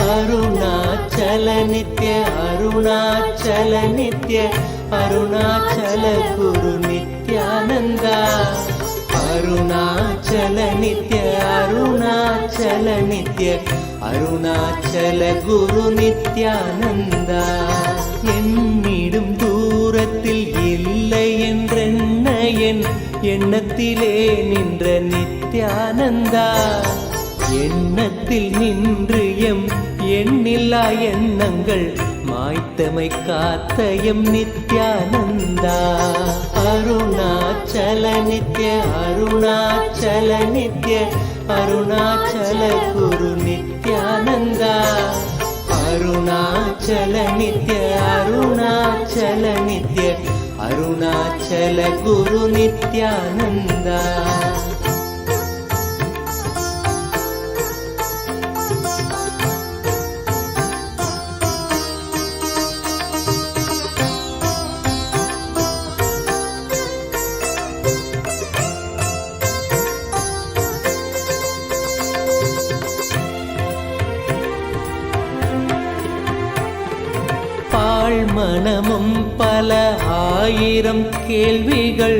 அருணாச்சல நித்ய அருணாச்சல நித்ய அருணாச்சல குரு நித்யானந்தா. அருணாச்சல நித்ய அருணாச்சல நித்ய அருணாச்சல குரு நித்யானந்தா. என்னிடும் தூரத்தில் இல்லை என்றென்ன என் எண்ணத்திலே நின்ற நித்யானந்தா. எண்ணத்தில் நின்று எம் எண்ணில்லா எண்ணங்கள் மாய்த்தமை காத்த எம் நித்யானந்தா. அருணாச்சல நித்ய அருணாச்சல நித்ய அருணாச்சல குரு நித்யானந்தா. அருணாச்சல நித்ய அருணாச்சல நித்ய அருணாச்சல குரு நித்யானந்தா. மனமும் பல ஆயிரம் கேள்விகள்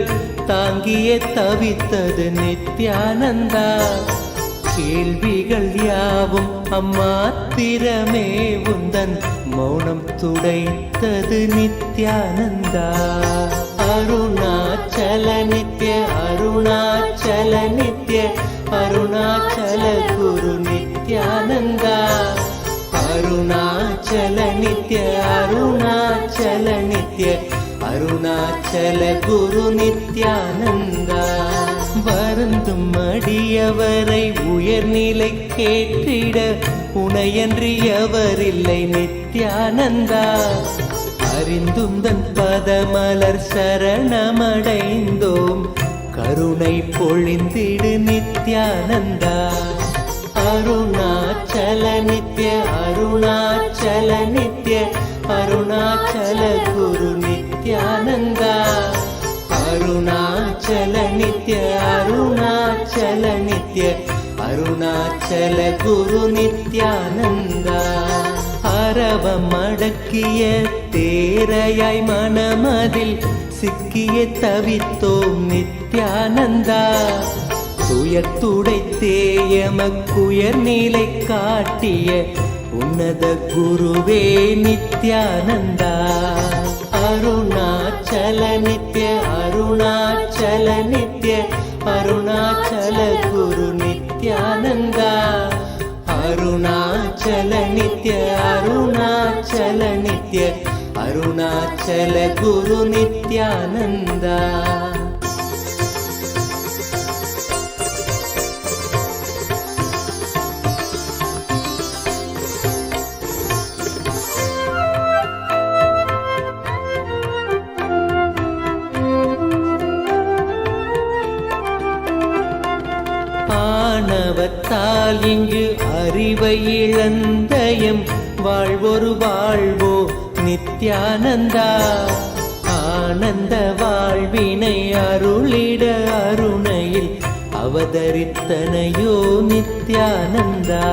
தாங்கிய தவித்தது நித்யானந்தா. கேள்விகள் யாவும் அம்மாத்திரமே உந்தன் மௌனம் துடைத்தது நித்யானந்தா. அருணாச்சல நித்ய அருணாச்சல நித்ய அருணாச்சல குரு நித்யானந்தா. அருணாச்சல நித்ய அருணாச்சல நித்ய அருணாச்சல குரு நித்யானந்தா. வருந்தும் அடியவரை உயர்நிலை கேட்டிட உனையன்றி எவரில்லை நித்யானந்தா. அறிந்தும் தன் பதமலர் சரணமடைந்தோம் கருணை பொழிந்திடு நித்யானந்தா. அருணாச்சல நித்ய அருணாச்சல நித்ய அருணாச்சல குரு நித்யானந்தா. அருணாச்சல நித்ய அருணாச்சல நித்ய அருணாச்சல குரு நித்யானந்தா. அரவம் அடக்கிய தேரையாய் மனமதில் சிக்கிய தவித்தோம் நித்யானந்தா. துயத்துடைத்தேயமக்குயர் நிலை காட்டிய உன்னத குருவே நித்யானந்தா. அருணாச்சல நித்ய அருணாச்சல நித்ய அருணாச்சல குரு நித்யானந்தா. அருணாச்சல நித்ய அருணாச்சல நித்ய அருணாச்சல குரு நித்யானந்தா. ஆணவத்தால் இங்கு அறிவை இழந்தயம் வாழ்வொரு வாழ்வோ நித்யானந்தா. ஆனந்த வாழ்வினை அருளிட அருணையில் அவதரித்தனையோ நித்யானந்தா.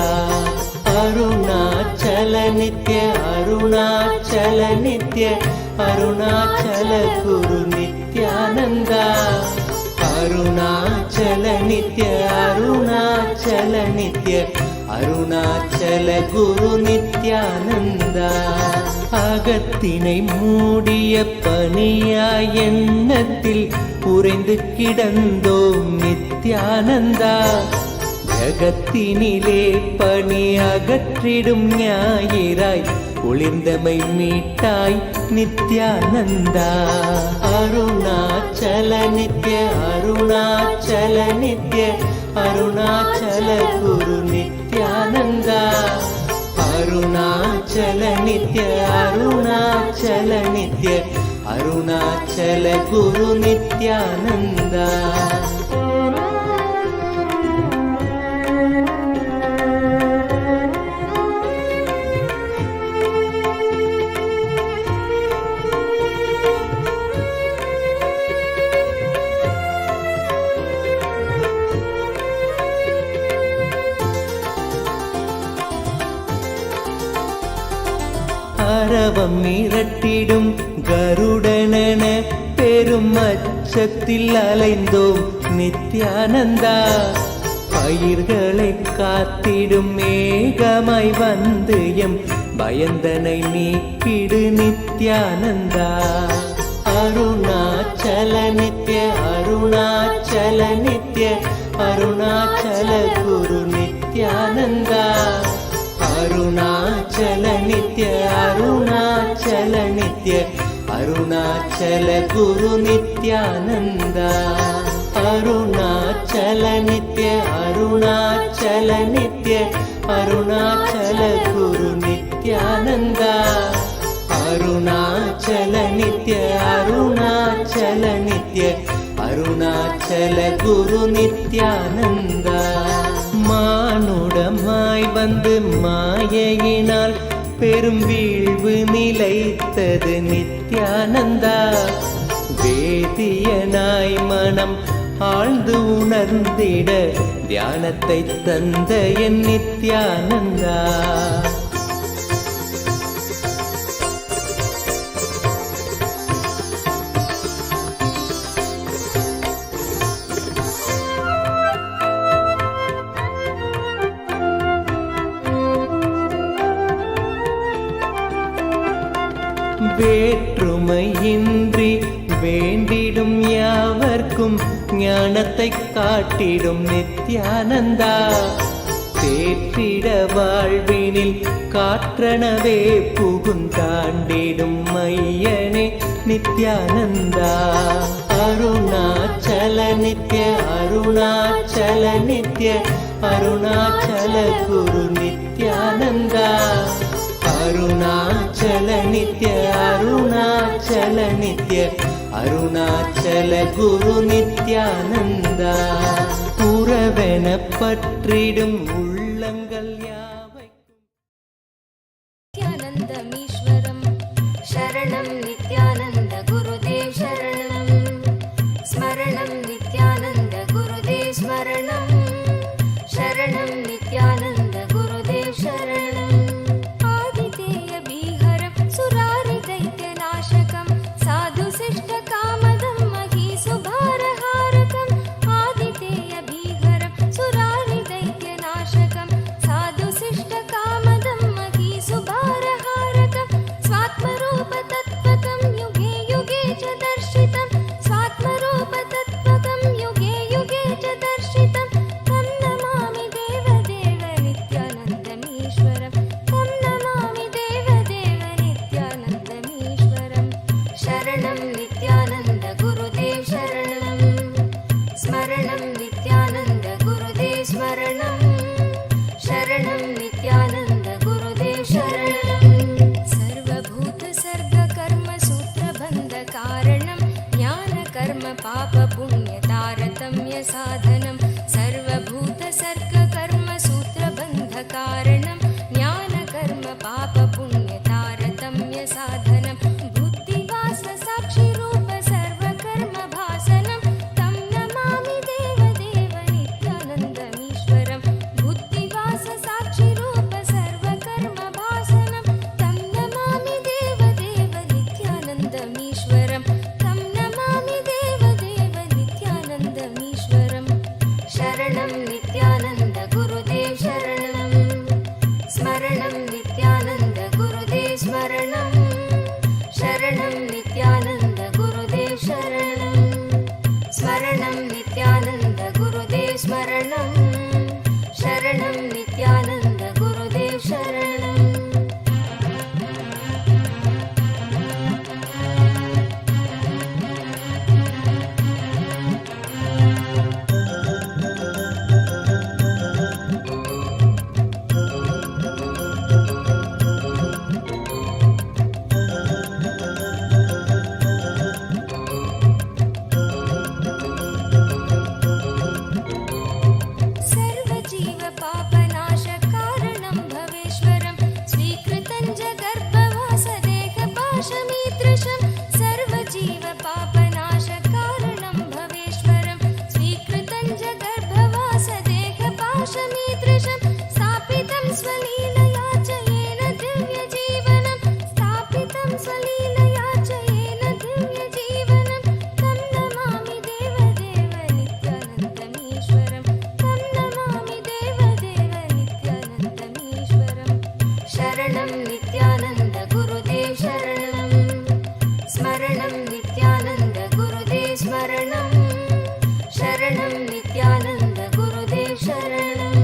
அருணாச்சல நித்ய அருணாச்சல நித்ய அருணாச்சல குரு நித்யானந்தா. அருணாச்சல நித்ய அருணாச்சல நித்ய அருணாச்சல குரு நித்யானந்தா. அகத்தினை மூடிய பனியாய் எண்ணத்தில் உறைந்து கிடந்தோம் நித்யானந்தா. ஜகத்தினிலே பனி அகற்றிடும் ஞாயிறாய் ஒளிர்ந்தமை மீட்டாய் நித்யானந்தா. அருணாச்சல நித்ய அருணாச்சல நித்ய அருணாச்சல குரு நித்யானந்தா. அருணாச்சல நித்ய அருணாச்சல நித்ய அருணாச்சல குரு நித்யானந்தா. அரவம் மிரட்டிடும் கருடனென பெரும் அச்சத்தில் அலைந்தோம் நித்யானந்தா. பயிர்களை காத்திடும் மேகமாய் வந்து எம் பயந்தனை நீக்கிடு நித்யானந்தா. அருணாச்சல நித்ய அருணாச்சல நித்ய அருணாச்சல குரு நித்யானந்தா. அருணாச்சல நித்ய அருணாச்சல நித்ய அருணாச்சல குரு நித்யானந்தா. அருணாச்சல நித்ய அருணாச்சல நித்ய அருணாச்சல குரு நித்யானந்தா. அருணாச்சல நித்ய அருணாச்சல நித்ய அருணாச்சல குரு நித்யானந்தா. மானுடமாய் வந்து மாயையினால் பெரும் வீழ்வு நிலைத்தது நித்யானந்தா. வேதியனாய் மனம் ஆழ்ந்து உணர்ந்திட தியானத்தை தந்த என் நித்யானந்தா. தடையின்றி வேண்டிடும் யாவர்க்கும் ஞானத்தை காட்டிடும் நித்யானந்தா. தேற்றிட வாழ்வினில் காற்றனவே புகுந்தாண்டிடும் மையனே நித்யானந்தா. அருணாச்சல நித்ய அருணாச்சல நித்ய அருணாச்சல குரு நித்யானந்தா. அருணாச்சல நித்ய அருணாச்சல நித்ய அருணாச்சல குரு நித்யானந்தா. உறவென பற்றிடும் உள்ளங்கள் யாவைக்கும் नित्यानन्दमीश्वरं शरणं नित्यानन्द गुरुदेव शरणं स्मरणं नित्यानन्द गुरुदेव स्मरणं शरणं नित्यानन्द गुरुदेव शरणम् आदितेयबीहरं सुरारिदैत्यनाशकं साधुशिष्टकामदं महीसुभारहारकम् आदितेयबीहरं सुरारिदैत्यनाशकं साधुशिष्टकामदं महीसुभारहारकं स्वात्मरूपतत्त्वतं युगे युगे च दर्शितं स्वात्मरूपतत्त्वतं युगे युगे च दर्शितं तं नमामि देवदेव नित्यानन्दमीश्वरं तं नमामि देवदेव नित्यानन्दमीश्वरं शरणं नित्यानन्द गुरुदेव शरणं स्मरणं नित्यानन्द गुरुदेव स्मरणं शरणं नित्यानन्द गुरुदेव शरणं सर्वभूतसर्गकर्मसूत्रबन्धकारणं ज्ञानकर्म पापपुण्यतारतम्यसाधनं सर्वभूतसर्गकर्मसूत्रबन्धकारणं ज्ञानकर्म पापपुण्यतारतम्यसाधनं बुद्धिवाससाक्षिरूप सर्वकर्मभासनं तं नमामि देवदेव नित्यानन्दमीश्वरं बुद्धिवाससाक्षिरूप सर्वकर्मभासनं तं नमामि देवदेव नित्यानन्दमीश्वरं तं नमामि देवदेव नित्यानन्दमीश्वरं शरणं नित्यानन्द गुरुदेव शरणं स्मरणं नित्यानन्द गुरुदेव स्मरणं शरणं नित्यानन्द गुरुदेव शरणं स्मरणं नित्यानन्द गुरुदेव स्मरणं शरणं नित्यानन्द गुरुदेव शरणम् सर्वजीवपापनाशकारणं भवेश्वरं स्वीकृतं च गर्भवासदेहपाशमीदृशं सर्वजीवपापनाशकारणं भवेश्वरं स्वीकृतं च गर्भवासदेहपाशमीदृशं स्थापितं स्वलीलया च येन दिव्यजीवनं स्थापितं स्वलीलया च येन दिव्यजीवनं तं नमामि देवदेव नित्यानन्दमीश्वरं तं नमामि देवदेव नित्यानन्दमीश्वरं शरणं नित्यानन्द गुरुदेव शरणं स्मरणं नित्यानन्द गुरुदेव स्मरणं शरणं नित्यानन्द गुरुदेव शरणं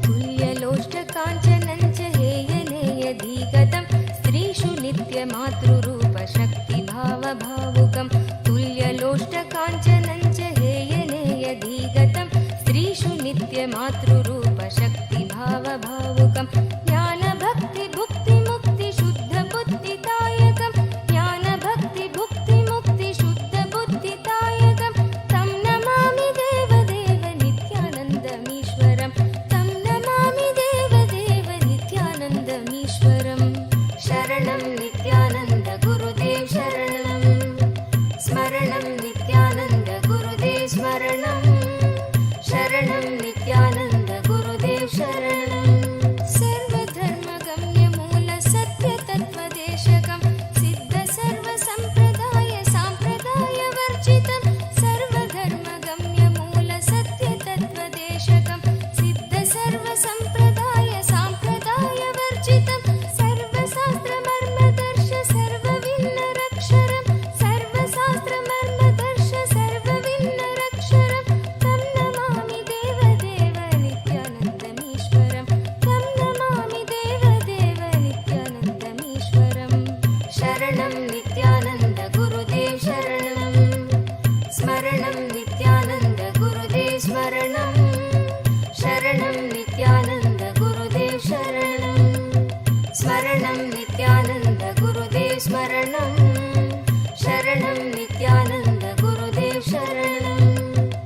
तुल्यलोष्टकाञ्चनं च हेयनेयधीगतं स्त्रीषु नित्यमातृरूपशक्तिभावभावुकं तुल्यलोष्टकाञ्चनं च हेयनेयधीगतं स्त्रीषु नित्यमातृरूपशक्तिभावभावुकं ज्ञानभक्तिभुक्तिमुक्तिशुद्धबुद्धिदायकं ज्ञानभक्तिभुक्ति नित्यानन्द गुरुदेव शरणं स्मरणं नित्यानन्द गुरुदेव स्मरणं शरणं नित्यानन्द गुरुदेव शरणं स्मरणं नित्यानन्द गुरुदेव स्मरणं शरणं नित्यानन्द गुरुदेव शरणं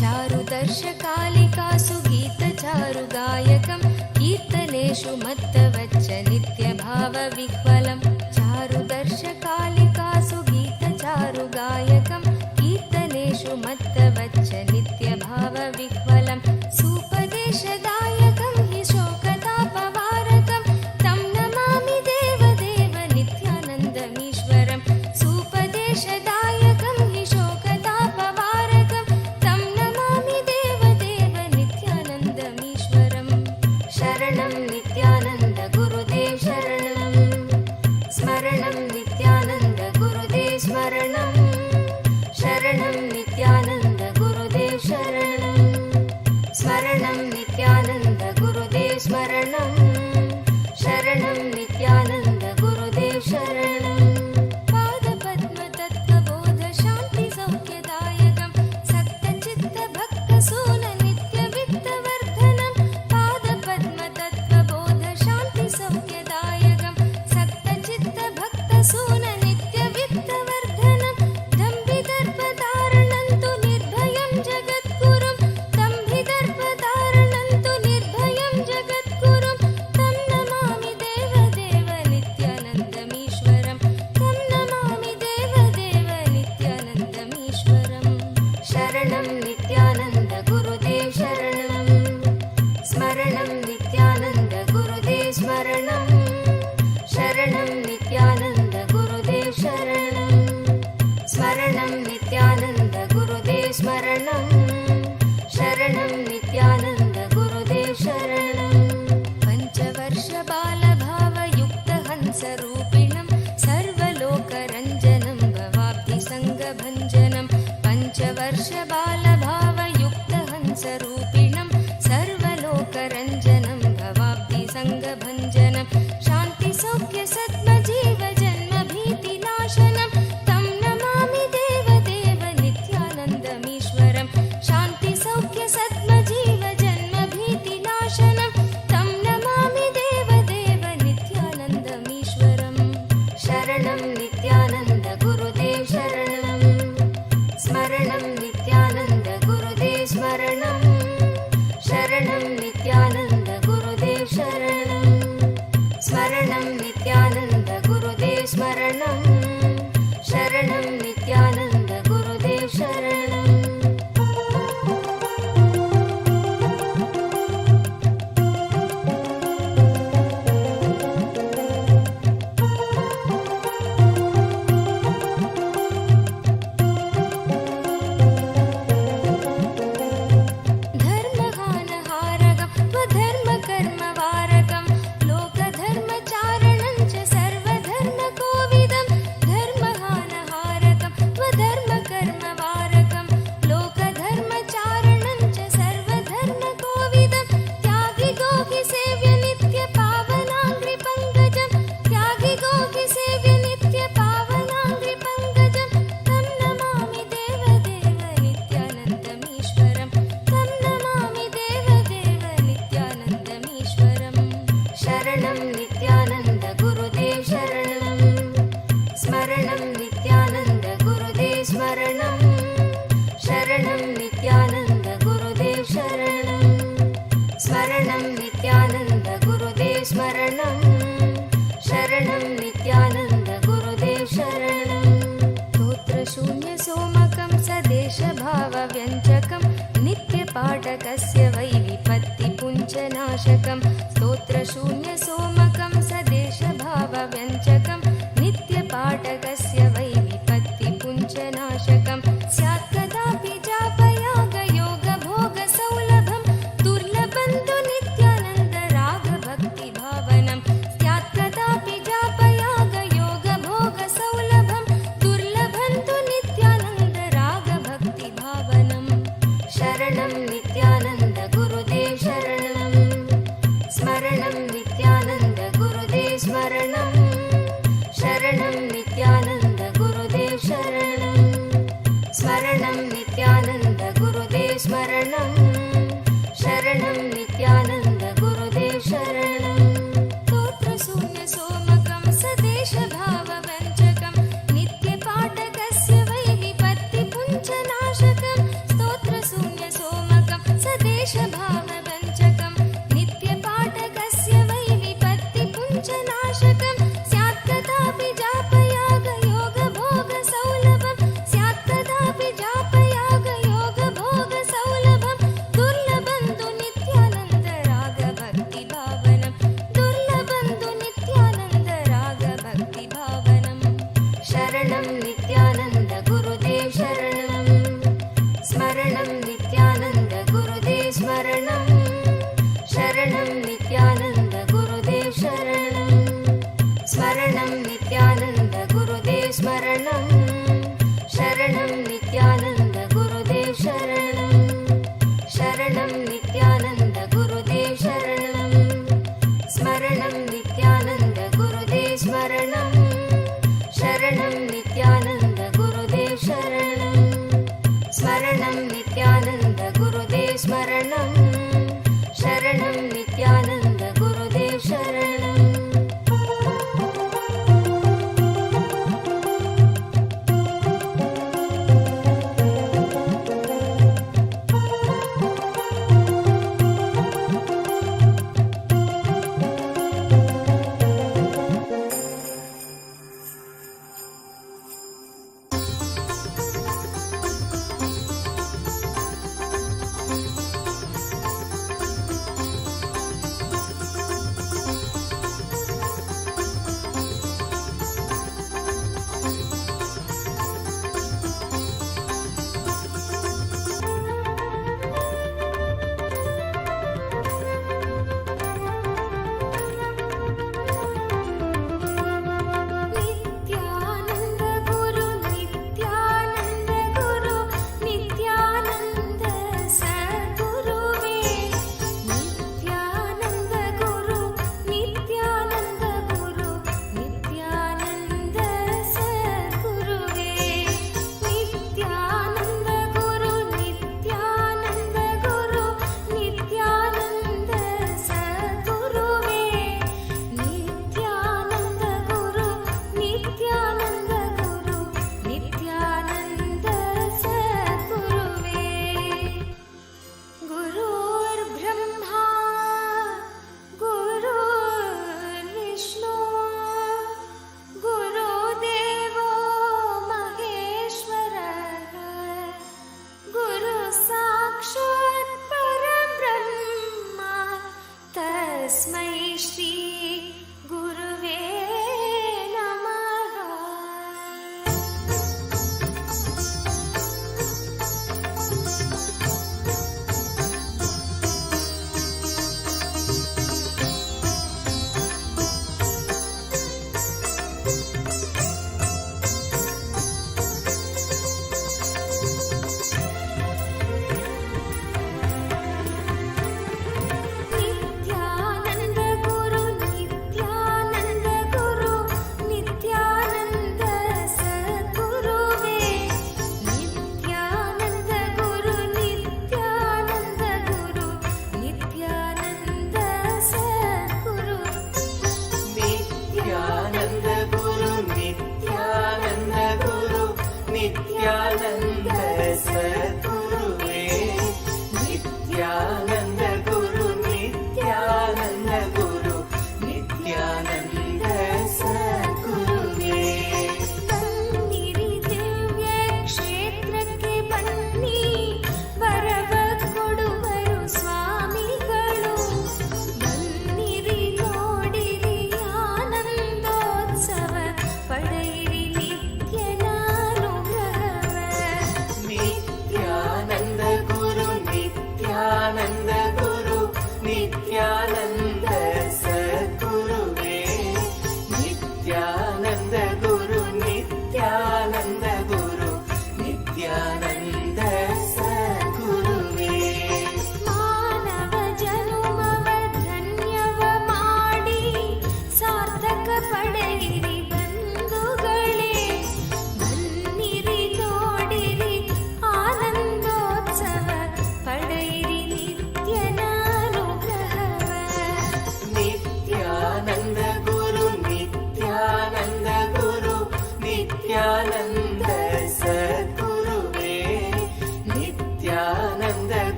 चारुदर्शकालिकासु गीतचारुगायकं कीर्तनेषु मत्तवच्च नित्यभावविह्वलं चारुदर्शकालिकासु गीतचारुगायकं कीर्तनेषु मत्तवच्च नित्यभावविह्वलं सूपदेशदायकं हि शोकतापवारकं तं नमामि देवदेव नित्यानन्दमीश्वरं सूपदेशदायकं हि शोकतापवारकं तं नमामि देवदेव नित्यानन्दमीश्वरं शरणं नित्यानन्द गुरुदेव शरणं स्मरणं नित्यानन्द गुरुदेव स्मरणं शरणं नित्यानन्द गुरुदेव शरणं स्मरणं नित्यानन्द गुरुदेव स्मरणं शरणं नित्यानन्द गुरुदेव शरणं पादपद्मतत्त्वबोध शान्तिसौख्यदायकं सक्तचित्तभक्तसून नित्यवित्तवर्धनं पादपद्मतत्त्वबोध शान्तिसौख्यदायकं सक्तचित्तभक्तसून नित्यवित्तवर्धनं दम्भिदर्पधारणं तु निर्भयं जगद्गुरुं दम्भिदर्पधारणं तु निर्भयं जगद्गुरुं तं नमामि देवदेव नित्यानन्दमीश्वरं तं नमामि देवदेव नित्यानन्दमीश्वरं शरणं नित्यानन्द गुरुदेव शरणं स्मरणं नित्यानन्द गुरुदेव स्मरणं शरणं नित्यानन्द गुरुदेव शरणं स्मरणं नित्यानन्द गुरुदेव स्मरणं शरणं नित्यानन्द गुरुदेव शरणं पञ्चवर्षबालभावयुक्तहंसरूपिणं सर्वलोकरञ्जनं भवाब्धिसङ्गभञ्जनं पञ्चवर्षबालभावयुक्तहंसरूपिणं सर्वलोकरञ्जनं भवाब्धिसङ्गभञ्जनं शान्तिसौख्यसद्मजीवजन्मभीतिनाशनं तं नमामि देवदेव नित्यानन्दमीश्वरं शान्तिसौख्यसद्मजीवजन्मभीतिनाशनं तं नमामि देवदेव नित्यानन्दमीश्वरं शरणं नित्यानन्द गुरुदेव शरणं स्मरणं नित्यानन्द गुरुदेव स्मरणं शरणं नित्यानन्द गुरुदेव शरणं स्मरणं नित्यानन्द गुरुदेव स्मरणं शरणं नित्यानन्द गुरुदेव शरणं धर्महानहारकं स्वधर्मकर्मवारकं लोकधर्मचारणं च सर्वधर्मकोविदं धर्महानहारकं स्वधर्मकर्मवारकं लोकधर्मचारणं च सर्वधर्मकोविदं त्यागिगोहि सेव्य नित्यपावनाङ्घ्रिपङ्कजं त्यागिगोहि सेव्य नित्यपावनाङ्घ्रिपङ्कजं तं नमामि देवदेव नित्यानन्दमीश्वरं तं नमामि देवदेव नित्यानन्दमीश्वरं शरणं नित्यानन्द गुरुदेव शरणं स्मरणं नित्यानन्द गुरुदेव स्मरणं शरणं नित्यानन्द गुरुदेव शरणं स्मरणं नित्यानन्द गुरुदेव स्मरणं शरणं नित्यानन्द गुरुदेव शरणं स्तोत्रशून्यसोमकं सदेशभावव्यञ्जकं नित्यपाठकस्य